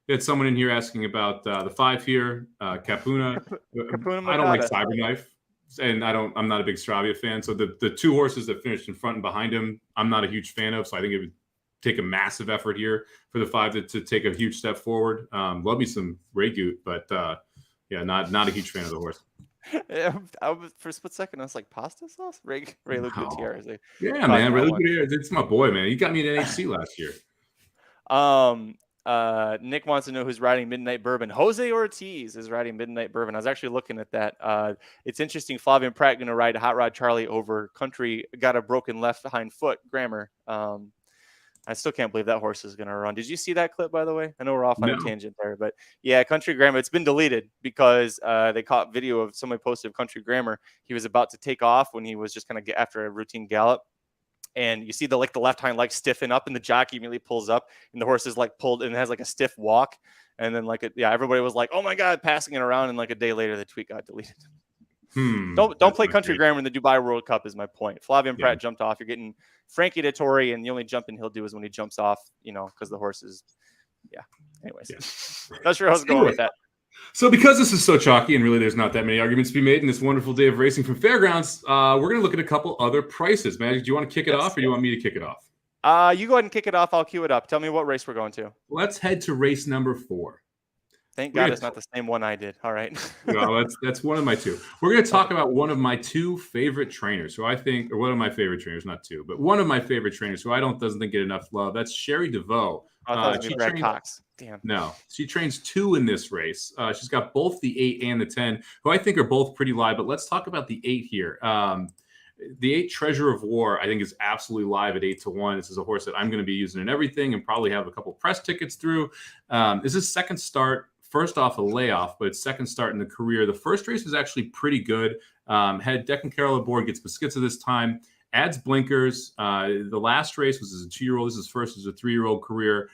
We had someone in here asking about the 5 here, Capuna. I don't like Cyberknife. And I'm not a big Stravia fan. So the 2 horses that finished in front and behind him, I'm not a huge fan of. So I think it would take a massive effort here for the 5 to take a huge step forward. Love me some Ray Goot, but not a huge fan of the horse. For a split second, I was like, pasta sauce? Ray Gutierrez. Yeah, man. Ray Gutierrez. It's my boy, man. He got me an NHC last year. Nick wants to know who's riding Midnight Bourbon. Jose Ortiz is riding Midnight Bourbon. I was actually looking at that. It's interesting. Flavian Pratt going to ride Hot Rod Charlie over Country. Got a broken left hind foot. Grammar. I still can't believe that horse is going to run. Did you see that clip, by the way? I know we're off on a tangent there, but yeah, Country Grammar. It's been deleted because they caught video of somebody posted of Country Grammar. He was about to take off when he was just kind of after a routine gallop. And you see the left hind leg stiffen up, and the jockey immediately pulls up, and the horse is like pulled and has like a stiff walk. And then everybody was like, "Oh my God," passing it around. And like a day later, the tweet got deleted. Don't play Country Grammar in the Dubai World Cup is my point. Flavian Pratt jumped off. You're getting Frankie Dettori, and the only jumping he'll do is when he jumps off, because the horse is, Anyways, not sure how I was going with that. So because this is so chalky and really there's not that many arguments to be made in this wonderful day of racing from Fairgrounds, we're going to look at a couple other prices. Magic, do you want to kick it off or do you want me to kick it off? You go ahead and kick it off. I'll cue it up. Tell me what race we're going to. Let's head to race number 4. Thank God it's not the same one I did. All right. No, that's one of my 2. We're going to talk about one of my 2 favorite trainers who I think, or one of my favorite trainers, not 2, but one of my favorite trainers who doesn't get enough love. That's Sherry DeVoe. I thought it was Brad Cox. Damn. No, she trains 2 in this race. She's got both the 8 and the 10, who I think are both pretty live. But let's talk about the 8 here. The 8 Treasure of War, I think, is absolutely live at 8-1. This is a horse that I'm going to be using in everything and probably have a couple press tickets through. This is second start. First off a layoff, but it's second start in the career. The first race was actually pretty good. Had Declan Carroll aboard, gets Beskiza this time, adds blinkers. The last race was as a 2-year-old. This is first as a 3-year-old career.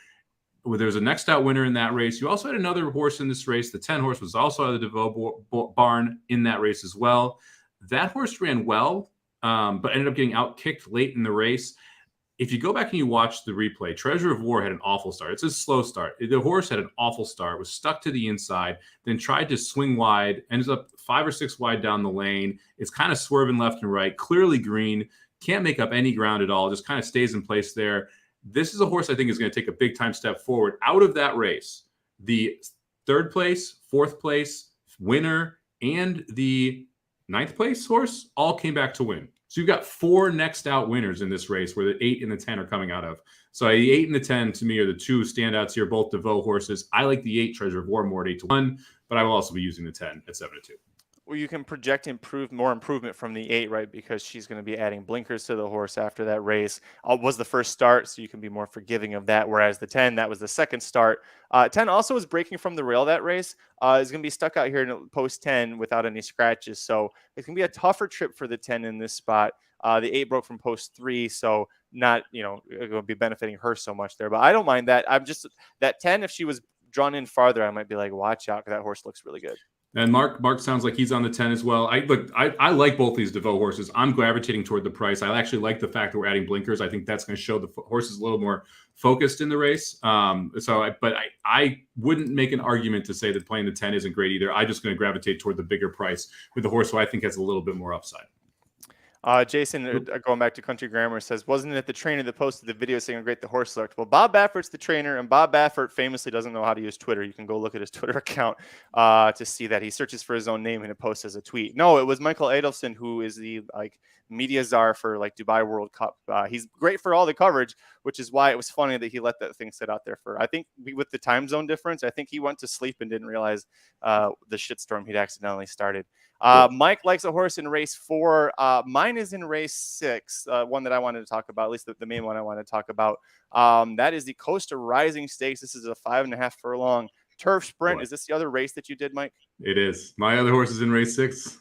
There was a next out winner in that race. You also had another horse in this race. The 10 horse was also out of the DeVoe barn in that race as well. That horse ran well, but ended up getting out-kicked late in the race. If you go back and you watch the replay, Treasure of War had an awful start. It's a slow start. The horse had an awful start, was stuck to the inside, then tried to swing wide, ends up 5 or 6 wide down the lane. It's kind of swerving left and right, clearly green, can't make up any ground at all, just kind of stays in place there. This is a horse I think is going to take a big time step forward out of that race. The 3rd place, 4th place winner, and the 9th place horse all came back to win. So you've got 4 next out winners in this race where the 8 and the 10 are coming out of. So the 8 and the 10 to me are the 2 standouts here, both DeVoe horses. I like the 8 Treasure of War more at 8-1, but I will also be using the 10 at 7-2. Well, you can project more improvement from the 8, right? Because she's going to be adding blinkers to the horse after that race. Was the first start, so you can be more forgiving of that. Whereas the 10, that was the second start. 10 also was breaking from the rail that race. Is going to be stuck out here in post 10 without any scratches. So it's going to be a tougher trip for the 10 in this spot. The 8 broke from post 3, so not, it will be benefiting her so much there. But I don't mind that. That 10, if she was drawn in farther, I might be like, watch out, because that horse looks really good. And Mark sounds like he's on the 10 as well. I like both these DeVoe horses. I'm gravitating toward the price. I actually like the fact that we're adding blinkers. I think that's going to show the horses a little more focused in the race. But I wouldn't make an argument to say that playing the 10 isn't great either. I'm just going to gravitate toward the bigger price with the horse who I think has a little bit more upside. Jason, going back to Country Grammar, says, wasn't it the trainer that posted the video saying how great the horse looked? Well, Bob Baffert's the trainer, and Bob Baffert famously doesn't know how to use Twitter. You can go look at his Twitter account to see that. He searches for his own name and it posts as a tweet. No, it was Michael Adelson, who is the media czar for Dubai World Cup. He's great for all the coverage, which is why it was funny that he let that thing sit out there for, I think with the time zone difference, I think he went to sleep and didn't realize the shitstorm he'd accidentally started. Mike likes a horse in race 4. Mine is in race 6, one that I wanted to talk about, at least the main one I wanted to talk about. That is the Costa Rising Stakes. This is a 5.5 furlong turf sprint. Boy. Is this the other race that you did, Mike? It is. My other horse is in race 6.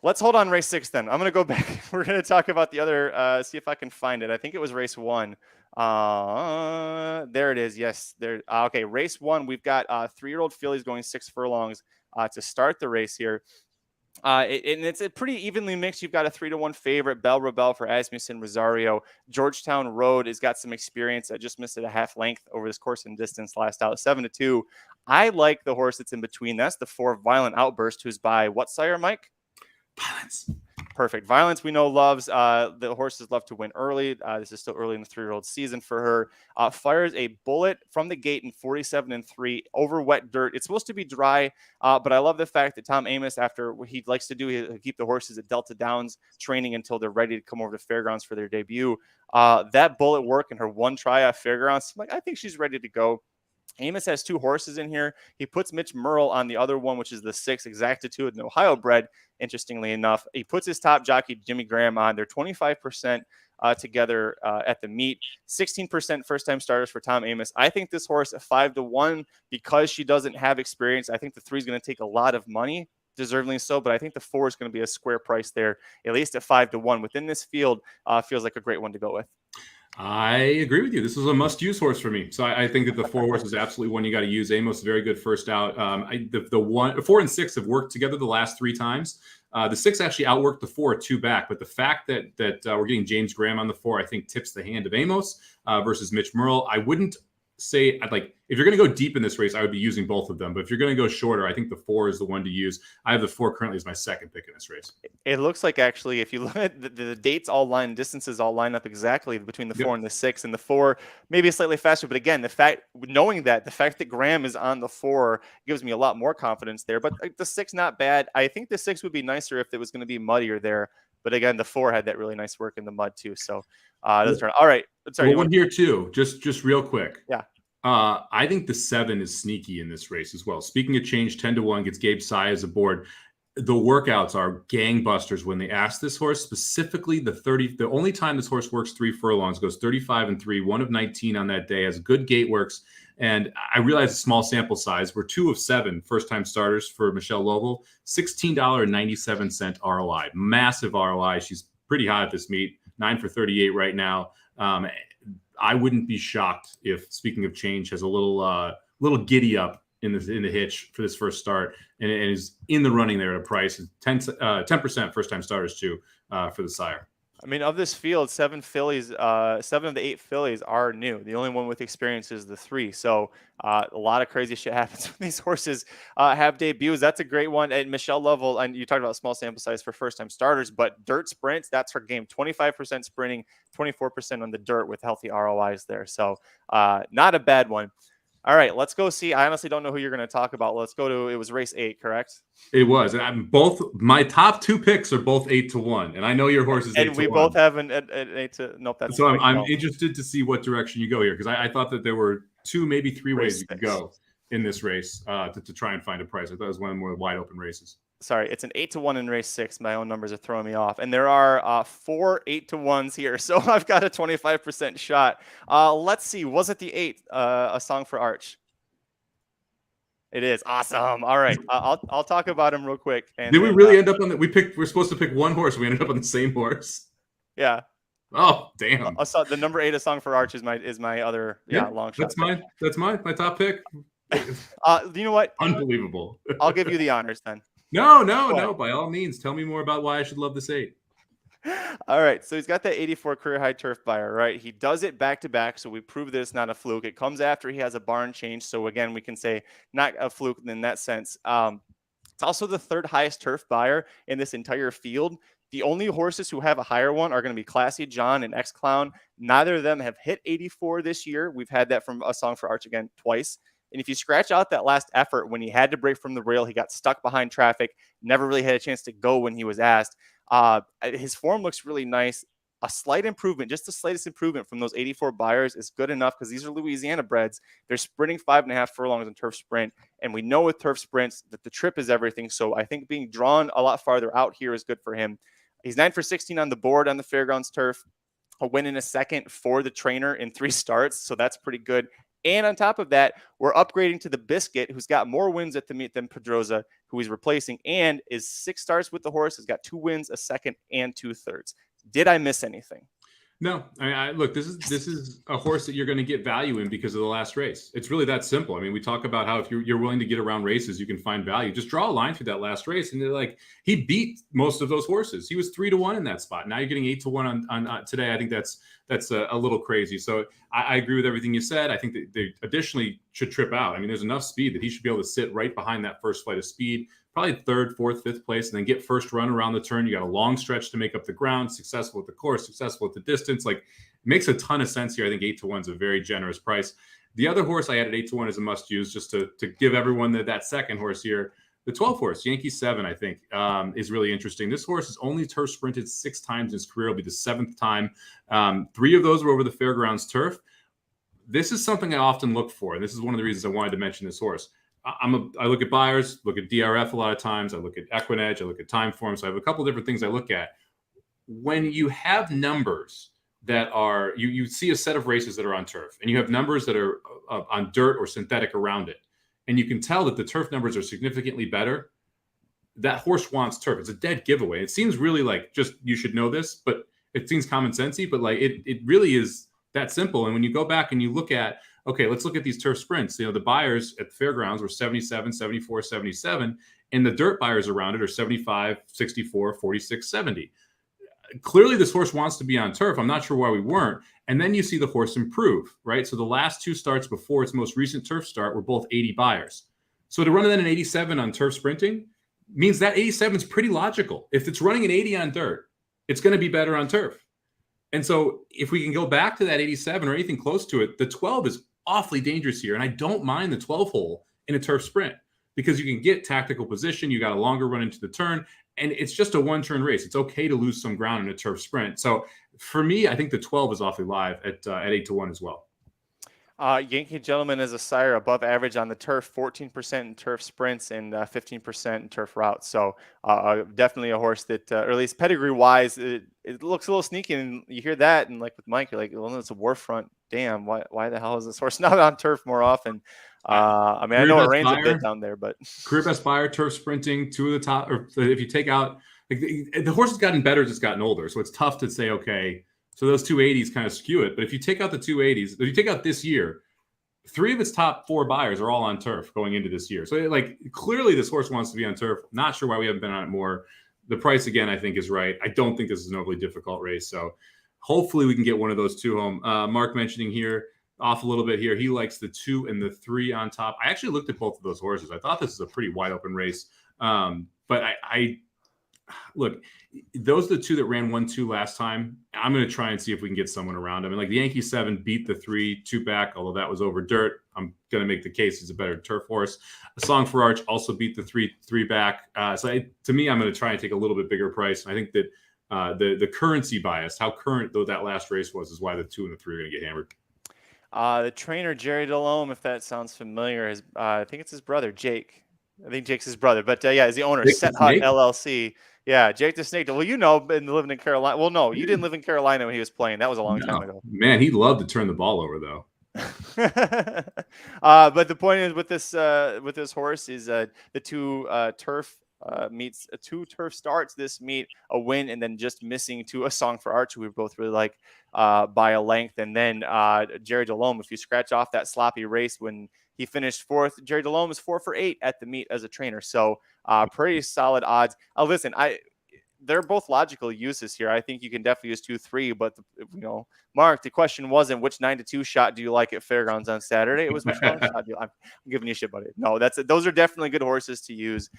Let's hold on race 6 then. I'm going to go back. We're going to talk about the other, see if I can find it. I think it was race 1. There it is. Yes. There. Okay. Race 1. We've got 3-year-old fillies going 6 furlongs to start the race here. And it's a pretty evenly mixed. You've got a 3-1 favorite, Belle Rebelle for Asmussen Rosario. Georgetown Road has got some experience. I just missed it a half length over this course and distance last out, 7-2. I like the horse that's in between. That's the 4 Violent Outburst, who's by what sire, Mike? Violence. Perfect. Violence, we know, loves the horses love to win early. This is still early in the 3-year-old season for her. Fires a bullet from the gate in 47-3 over wet dirt. It's supposed to be dry, but I love the fact that Tom Amos, after what he likes to do, he'll keep the horses at Delta Downs training until they're ready to come over to Fairgrounds for their debut. That bullet work in her one try at Fairgrounds, I think she's ready to go. Amos has 2 horses in here. He puts Mitch Merle on the other one, which is the 6 Exactitude, an Ohio bred, interestingly enough. He puts his top jockey, Jimmy Graham, on. They're 25% together at the meet. 16% first-time starters for Tom Amos. I think this horse at 5-1, because she doesn't have experience, I think the 3 is going to take a lot of money, deservedly so, but I think the 4 is going to be a square price there, at least at 5-1. Within this field, feels like a great one to go with. I agree with you. This was a must-use horse for me. So I think that the 4 horse is absolutely one you got to use. Amos, very good first out. The 4 and 6 have worked together the last 3 times. The 6 actually outworked the 4 2 back. But the fact that we're getting James Graham on the 4, I think tips the hand of Amos versus Mitch Merle. I wouldn't say if you're going to go deep in this race, I would be using both of them. But if you're going to go shorter, I think the 4 is the one to use. I have the 4 currently as my second pick in this race. It looks like, actually, if you look at the dates all line, distances all line up exactly between the 4 and the 6, and the 4 maybe slightly faster. But again, the fact that Graham is on the 4 gives me a lot more confidence there. But the 6, not bad. I think the 6 would be nicer if it was going to be muddier there. But again, the 4 had that really nice work in the mud too. So that's all right. Sorry, one here too. Just real quick. Yeah. I think the 7 is sneaky in this race as well. Speaking of change, 10-1 gets Gabe Saez aboard. The workouts are gangbusters when they ask this horse, specifically the only time this horse works 3 furlongs, goes 35-3, 1 of 19 on that day, has good gate works. And I realize a small sample size. We're 2 of 7 first-time starters for Michelle Lovell, $16.97 ROI, massive ROI. She's pretty high at this meet, 9 for 38 right now. I wouldn't be shocked if, speaking of change, has a little giddy up in the hitch for this first start, and is in the running there at a price 10% first time starters too for the sire. I mean, of this field, 7 fillies, 7 of the 8 fillies are new. The only one with experience is the 3. So a lot of crazy shit happens when these horses have debuts. That's a great one. And Michelle Lovell, and you talked about small sample size for first-time starters, but dirt sprints, that's her game. 25% sprinting, 24% on the dirt with healthy ROIs there. So not a bad one. All right, let's go see. I honestly don't know who you're going to talk about. Let's go to, it was race 8, correct? It was. And my top 2 picks are both 8-1. And I know your horse is 8-1. And we both have an 8 to, nope. That's so I'm interested to see what direction you go here, because I thought that there were 2, maybe 3 ways you could go in this race to try and find a price. I thought it was one of the more wide open races. Sorry, it's an 8-1 in race 6. My own numbers are throwing me off. And there are 4 8-1s here. So I've got a 25% shot. Let's see. Was it the 8, A Song for Arch? It is. Awesome. All right. I'll talk about him real quick. And did we really end up on that? We're supposed to pick one horse. We ended up on the same horse. Yeah. Oh, damn. The number 8, A Song for Arch is my other long shot. That's my top pick. You know what? Unbelievable. I'll give you the honors then. No. By all means, tell me more about why I should love this 8. All right, so he's got that 84 career high turf buyer, right? He does it back to back, so we prove that it's not a fluke. It comes after he has a barn change, so again, we can say not a fluke in that sense. It's also the 3rd highest turf buyer in this entire field. The only horses who have a higher one are going to be Classy John and X Clown. Neither of them have hit 84 this year. We've had that from A Song for Arch again twice. And if you scratch out that last effort when he had to break from the rail, he got stuck behind traffic, never really had a chance to go when he was asked. His form looks really nice. A slight improvement, just the slightest improvement from those 84 buyers is good enough because these are Louisiana breds. They're sprinting 5.5 furlongs in turf sprint. And we know with turf sprints that the trip is everything. So I think being drawn a lot farther out here is good for him. He's 9 for 16 on the board on the Fairgrounds turf. A win in a second for the trainer in 3 starts. So that's pretty good. And on top of that, we're upgrading to the Biscuit, who's got more wins at the meet than Pedroza, who he's replacing, and is 6 starts with the horse, has got 2 wins, a second, and 2/3. Did I miss anything? No, I look, this is a horse that you're going to get value in because of the last race. It's really that simple. I mean, we talk about how if you're willing to get around races, you can find value. Just draw a line through that last race, and they're like, he beat most of those horses. He was 3-1 in that spot. Now you're getting 8-1 on today. I think that's a little crazy. So I agree with everything you said. I think that they additionally should trip out. I mean, there's enough speed that he should be able to sit right behind that first flight of speed, probably 3rd, 4th, 5th place, and then get first run around the turn. You got a long stretch to make up the ground, successful at the course, successful at the distance. Like, it makes a ton of sense here. I think 8-1 is a very generous price. The other horse I added 8-1 as a must use, just to give everyone that second horse here. The 12th horse, Yankee 7, I think, is really interesting. This horse has only turf sprinted 6 times in his career. It'll be the 7th time. 3 of those were over the Fairgrounds turf. This is something I often look for, and this is one of the reasons I wanted to mention this horse. I look at buyers, look at DRF a lot of times. I look at Equinedge, I look at time form. So I have a couple of different things I look at. When you have numbers that are, you see a set of races that are on turf, and you have numbers that are on dirt or synthetic around it, and you can tell that the turf numbers are significantly better, that horse wants turf. It's a dead giveaway. It seems really like just you should know this, but it seems common sensey, but like it really is that simple. And when you go back and you look at, okay, let's look at these turf sprints. You know, the buyers at the Fairgrounds were 77, 74, 77, and the dirt buyers around it are 75, 64, 46, 70. Clearly, this horse wants to be on turf. I'm not sure why we weren't. And then you see the horse improve, right? So the last 2 starts before its most recent turf start were both 80 buyers. So to run then an 87 on turf sprinting means that 87 is pretty logical. If it's running an 80 on dirt, it's going to be better on turf. And so if we can go back to that 87 or anything close to it, the 12 is awfully dangerous here. And I don't mind the 12 hole in a turf sprint because you can get tactical position. You got a longer run into the turn, and it's just a 1-turn race. It's okay to lose some ground in a turf sprint. So for me, I think the 12 is awfully live at 8-1 as well. Yankee Gentleman is a sire above average on the turf, 14% in turf sprints and 15% in turf routes. So definitely a horse that, or at least pedigree-wise, it looks a little sneaky. And you hear that, and like with Mike, you're like, well, it's a war front. Damn, why the hell is this horse not on turf more often? I mean, I know it rains a bit down there, but career best buyer, turf sprinting, 2 of the top. Or if you take out, like the horse has gotten better as it's gotten older, so it's tough to say, okay, so those 280s kind of skew it. But if you take out the 280s, if you take out this year, 3 of its top 4 buyers are all on turf going into this year. So like clearly this horse wants to be on turf. Not sure why we haven't been on it more. The price again, I think, is right. I don't think this is an overly difficult race. So hopefully we can get one of those 2 home. Mark mentioning here off a little bit here. He likes the 2 and the 3 on top. I actually looked at both of those horses. I thought this is a pretty wide open race. But I look, those are the 2 that ran 1-2 last time. I'm going to try and see if we can get someone around them. And like the Yankee 7 beat the 3 2 back, although that was over dirt. I'm going to make the case he's a better turf horse. A Song for Arch also beat the 3 back. To me, I'm going to try and take a little bit bigger price. And I think that the currency bias, how current though that last race was, is why the 2 and the 3 are going to get hammered. The trainer, Jerry Delhomme, if that sounds familiar, I think it's his brother, Jake. I think Jake's his brother, but is the owner, Set Hut LLC. Yeah, Jake the Snake. Well, been living in Carolina. Well, no, you didn't live in Carolina when he was playing. That was a long time ago. Man, he'd love to turn the ball over, though. But the point is with this horse is the 2 turf meets 2 turf starts this meet, a win, and then just missing to A Song for Arch, who we both really like by a length. And then Jerry Delhomme, if you scratch off that sloppy race when he finished 4th, Jerry Delhomme is 4 for 8 at the meet as a trainer. So pretty solid odds. Listen, they're both logical uses here. I think you can definitely use 2-3, but Mark, the question wasn't which 9-2 shot do you like at Fairgrounds on Saturday. It was which long shot do you like. I'm giving you shit, buddy. No, those are definitely good horses to use.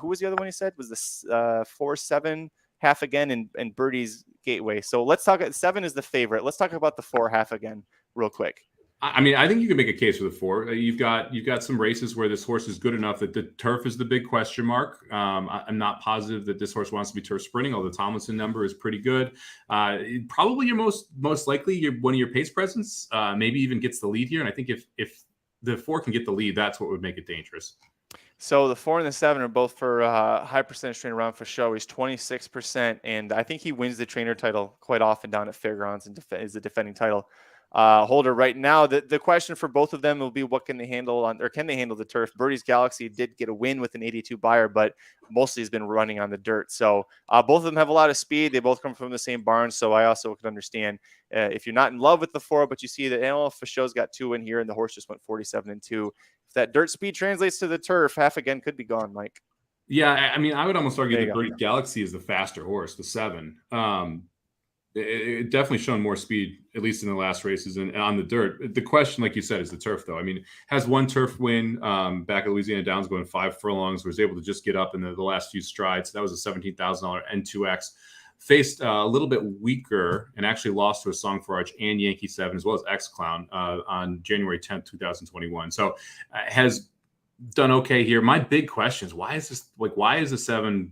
Who was the other one he said? Was this 4-7 half again, and Birdie's Gateway. So let's talk. 7 is the favorite. Let's talk about the 4 half again real quick. I mean, I think you can make a case for the 4. You've got some races where this horse is good enough that the turf is the big question mark. I'm not positive that this horse wants to be turf sprinting, although the Tomlinson number is pretty good. Probably your most likely one of your pace presents, maybe even gets the lead here. And I think if the 4 can get the lead, that's what would make it dangerous. So the 4 and the 7 are both for high percentage trainer around for show. He's 26%, and I think he wins the trainer title quite often down at Fairgrounds and is the defending title holder right now. The question for both of them will be, what can they handle can they handle the turf? Birdie's Galaxy did get a win with an 82 buyer, but mostly has been running on the dirt. So both of them have a lot of speed. They both come from the same barn. So I also can understand if you're not in love with the 4, but you see that Fashow's got 2 in here and the horse just went 47-2. If that dirt speed translates to the turf, half again could be gone, Mike. Yeah, I mean, I would almost argue that Birdie's Galaxy is the faster horse, the 7. It definitely shown more speed, at least in the last races and on the dirt. The question, like you said, is the turf, though. I mean, has one turf win back at Louisiana Downs going 5 furlongs, was able to just get up in the last few strides. That was a $17,000 N2X. Faced a little bit weaker and actually lost to a Song for Arch and Yankee 7, as well as X-Clown on January 10th, 2021. So has done okay here. My big question is, why is the 7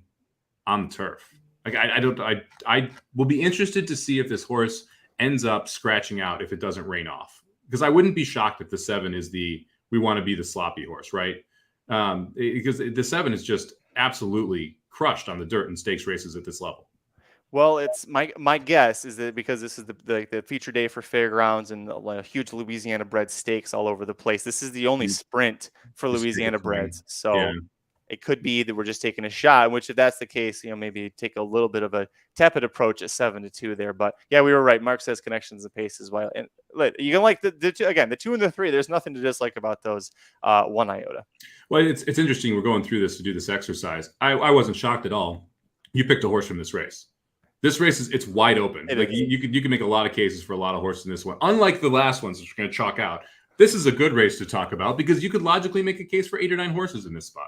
on the turf? Like, I will be interested to see if this horse ends up scratching out if it doesn't rain off, because I wouldn't be shocked if the 7 is we want to be the sloppy horse, right? Because the 7 is just absolutely crushed on the dirt in stakes races at this level. Well, it's my guess is that because this is the feature day for Fairgrounds and huge Louisiana bred stakes all over the place, this is the only sprint for Louisiana breds. So yeah. It could be that we're just taking a shot, which if that's the case, maybe take a little bit of a tepid approach at 7-2 there. But yeah, we were right. Mark says connections and pace as well. And you can like the 2 and the 3. There's nothing to dislike about those 1 iota. Well, it's interesting. We're going through this to do this exercise. I wasn't shocked at all. You picked a horse from this race. This race it's wide open. You can make a lot of cases for a lot of horses in this one. Unlike the last ones, which we're going to chalk out. This is a good race to talk about because you could logically make a case for 8 or 9 horses in this spot.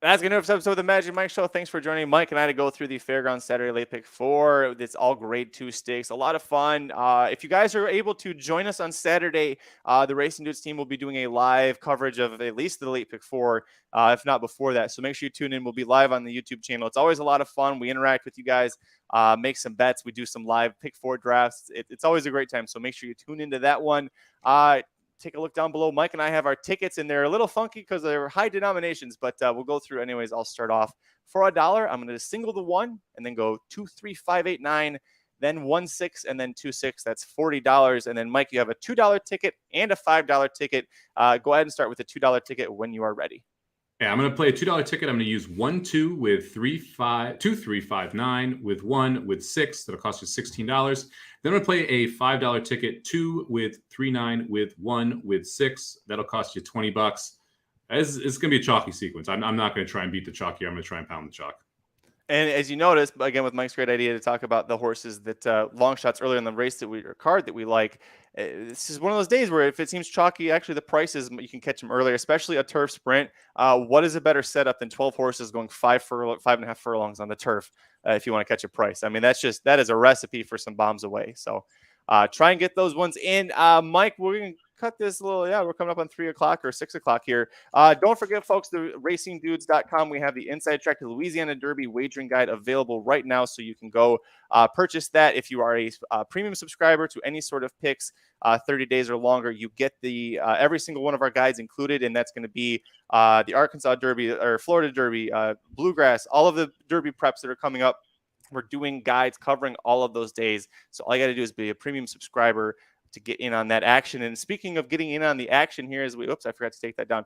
That's going to do this episode of the Magic Mike Show. Thanks for joining Mike and I to go through the Fairgrounds Saturday Late Pick 4. It's all grade 2 stakes. A lot of fun. If you guys are able to join us on Saturday, the Racing Dudes team will be doing a live coverage of at least the Late Pick 4, if not before that. So make sure you tune in. We'll be live on the YouTube channel. It's always a lot of fun. We interact with you guys, make some bets. We do some live Pick 4 drafts. It's always a great time. So make sure you tune into that one. Take a look down below. Mike and I have our tickets, and they're a little funky because they're high denominations, but we'll go through anyways. I'll start off for $1. I'm going to single the 1 and then go 2, 3, 5, 8, 9, then 1, 6, and then 2, 6. That's $40. And then Mike, you have a $2 ticket and a $5 ticket. Go ahead and start with the $2 ticket when you are ready. Yeah, I'm going to play a $2 ticket. I'm going to use 1, 2 with 3, 5, 2, 3, 5, 9 with 1 with 6. That'll cost you $16. Then I'm going to play a $5 ticket, 2 with 3, 9 with 1 with 6. That'll cost you $20. It's going to be a chalky sequence. I'm not going to try and beat the chalk here. I'm going to try and pound the chalk. And as you notice, again, with Mike's great idea to talk about the horses that long shots earlier in the race card that we like, this is one of those days where if it seems chalky, actually the prices, you can catch them earlier, especially a turf sprint. What is a better setup than 12 horses going 5.5 furlongs on the turf if you want to catch a price? I mean, that is a recipe for some bombs away. So try and get those ones in. Mike, we're going to cut this we're coming up on 3 o'clock or 6 o'clock here. Don't forget, folks, the racingdudes.com. We have the Inside Track to Louisiana Derby wagering guide available right now, so you can go purchase that. If you are a premium subscriber to any sort of picks, 30 days or longer, you get the every single one of our guides included, and that's going to be the Arkansas Derby or Florida Derby, Bluegrass, all of the Derby preps that are coming up. We're doing guides covering all of those days. So all you got to do is be a premium subscriber to get in on that action. And speaking of getting in on the action here, I forgot to take that down.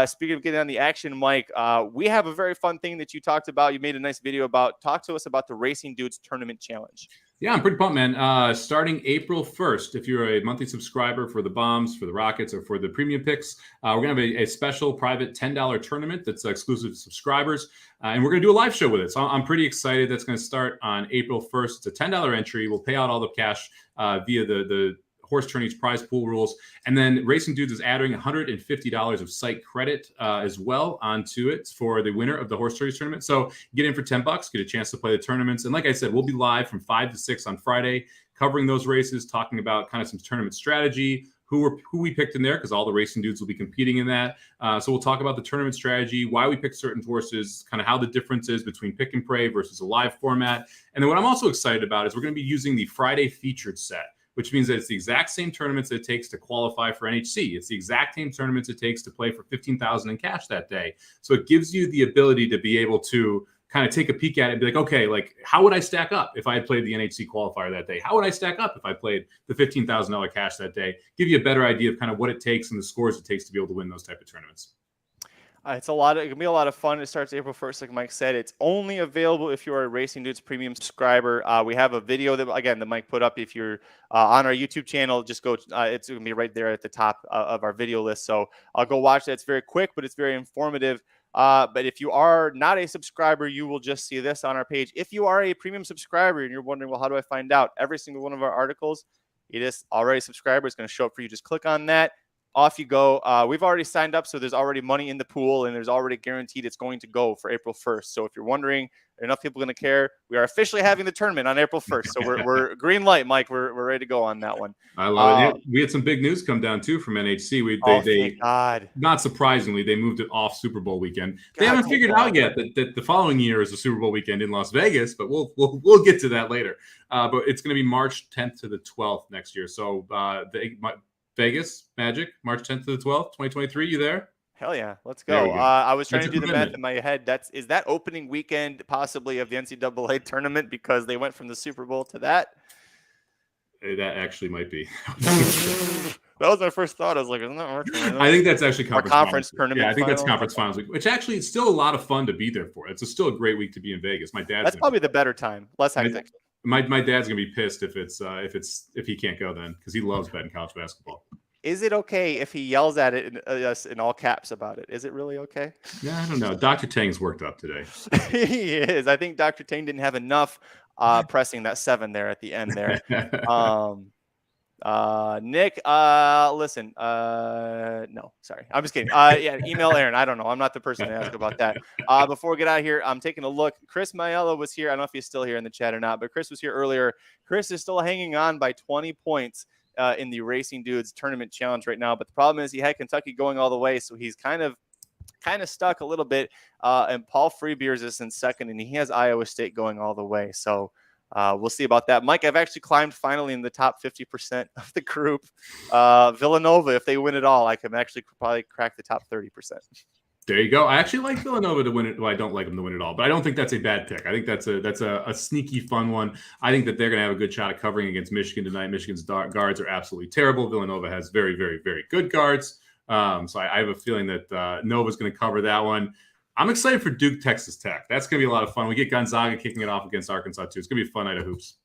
Speaking of getting on the action, Mike, we have a very fun thing that you talked about. You made a nice video about. Talk to us about the Racing Dudes Tournament Challenge. Yeah, I'm pretty pumped, man. Starting April 1st, if you're a monthly subscriber for the Bombs, for the Rockets, or for the premium picks, we're going to have a special private $10 tournament that's exclusive to subscribers. And we're going to do a live show with it. So I'm pretty excited. That's going to start on April 1st. It's a $10 entry. We'll pay out all the cash via the horse tourneys, prize pool rules. And then Racing Dudes is adding $150 of site credit as well onto it for the winner of the horse tourneys tournament. So get in for $10, get a chance to play the tournaments. And like I said, we'll be live from 5 to 6 on Friday, covering those races, talking about kind of some tournament strategy, who we picked in there, because all the Racing Dudes will be competing in that. So we'll talk about the tournament strategy, why we picked certain horses, kind of how the difference is between pick and pray versus a live format. And then what I'm also excited about is we're going to be using the Friday featured set, which means that it's the exact same tournaments it takes to qualify for NHC. It's the exact same tournaments it takes to play for $15,000 in cash that day. So it gives you the ability to be able to kind of take a peek at it and be like, okay, like how would I stack up if I had played the NHC qualifier that day? How would I stack up if I played the $15,000 cash that day? Give you a better idea of kind of what it takes and the scores it takes to be able to win those type of tournaments. It can be a lot of fun. It starts April 1st, like Mike said. It's only available if you're a Racing Dudes premium subscriber. We have a video that Mike put up. If you're on our YouTube channel, just go. It's going to be right there at the top of our video list. So I'll go watch that. It's very quick, but it's very informative. But if you are not a subscriber, you will just see this on our page. If you are a premium subscriber and you're wondering, well, how do I find out? Every single one of our articles, it is already a subscriber. It's going to show up for you. Just click on that. Off you go. We've already signed up, so there's already money in the pool, and there's already guaranteed it's going to go for April 1st. So if you're wondering, are enough people going to care? We are officially having the tournament on April 1st. So we're green light, Mike. We're ready to go on that one. I love it. We had some big news come down too from NHC. Thank God. Not surprisingly, they moved it off Super Bowl weekend. They haven't figured out yet that the following year is the Super Bowl weekend in Las Vegas, but we'll get to that later. But it's going to be March 10th to the 12th next year. So Vegas Magic, March 10th to the 12th, 2023. You there? Hell yeah, let's go. I was trying to do the math in my head. Is that opening weekend possibly of the NCAA tournament because they went from the Super Bowl to that? That actually might be. That was my first thought. I was like, isn't that March? I think that's actually conference tournament. Yeah, I think that's conference finals week, which actually is still a lot of fun to be there for. It's still a great week to be in Vegas. That's probably the better time. Less hectic. My dad's gonna be pissed if he can't go then, because he loves betting college basketball. Is it okay if he yells at it in all caps about it? Is it really okay? Yeah, I don't know. Dr. Tang's worked up today. He is. I think Dr. Tang didn't have enough pressing that 7 there at the end there. Nick, listen, no, sorry. I'm just kidding. Yeah, email Aaron. I don't know. I'm not the person to ask about that. Before we get out of here, I'm taking a look. Chris Maiella was here. I don't know if he's still here in the chat or not, but Chris was here earlier. Chris is still hanging on by 20 points in the Racing Dudes tournament challenge right now. But the problem is he had Kentucky going all the way. So he's kind of stuck a little bit. And Paul Freebeers is in second, and he has Iowa State going all the way. So we'll see about that. Mike, I've actually climbed finally in the top 50% of the group. Villanova, if they win it all, I can actually probably crack the top 30%. There you go. I actually like Villanova to win it. Well, I don't like them to win it all, but I don't think that's a bad pick. I think that's a sneaky fun one. I think that they're going to have a good shot at covering against Michigan tonight. Michigan's guards are absolutely terrible. Villanova has very, very, very good guards. So I have a feeling that Nova's going to cover that one. I'm excited for Duke, Texas Tech. That's going to be a lot of fun. We get Gonzaga kicking it off against Arkansas, too. It's going to be a fun night of hoops.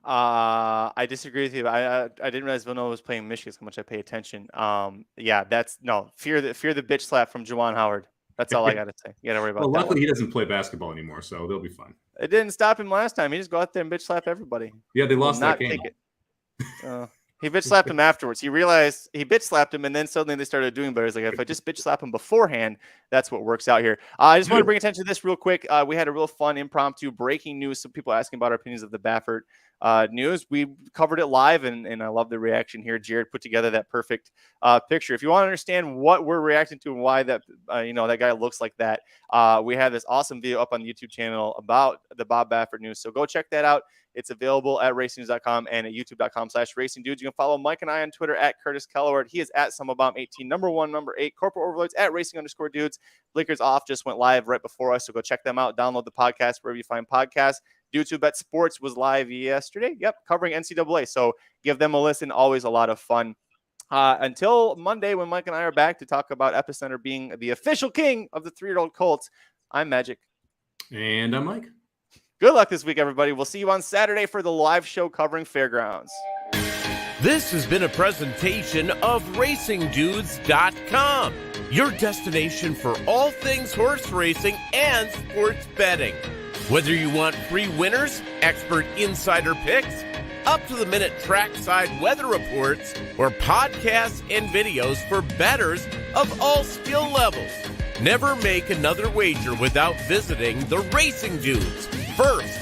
I disagree with you. I didn't realize Villanova was playing Michigan, how much I pay attention. Yeah, fear the bitch slap from Juwan Howard. That's all I got to say. You got to worry about that. Well, luckily he doesn't play basketball anymore, so they'll be fun. It didn't stop him last time. He just go out there and bitch slap everybody. Yeah, they lost that game. He bitch slapped him afterwards. He realized he bitch slapped him, and then suddenly they started doing better. He's like, if I just bitch slap him beforehand, that's what works out here. I just want to bring attention to this real quick. We had a real fun impromptu breaking news. Some people asking about our opinions of the Baffert news. We covered it live, and I love the reaction here. Jared put together that perfect picture. If you want to understand what we're reacting to and why that that guy looks like that, we have this awesome video up on the YouTube channel about the Bob Baffert news. So go check that out. It's available at racingnews.com and at youtube.com/racingdudes. You can follow Mike and I on Twitter at Curtis Kalleward. He is at Somobomb18, number 1, number 8, corporate overlords at racing_dudes. Blinkers Off just went live right before us, so go check them out. Download the podcast wherever you find podcasts. YouTube Bet Sports was live yesterday. Yep, covering NCAA. So give them a listen. Always a lot of fun. Until Monday, when Mike and I are back to talk about Epicenter being the official king of the 3-year-old Colts, I'm Magic. And I'm Mike. Good luck this week, everybody. We'll see you on Saturday for the live show covering Fairgrounds. This has been a presentation of RacingDudes.com, your destination for all things horse racing and sports betting. Whether you want free winners, expert insider picks, up-to-the-minute trackside weather reports, or podcasts and videos for bettors of all skill levels. Never make another wager without visiting the Racing Dudes. First,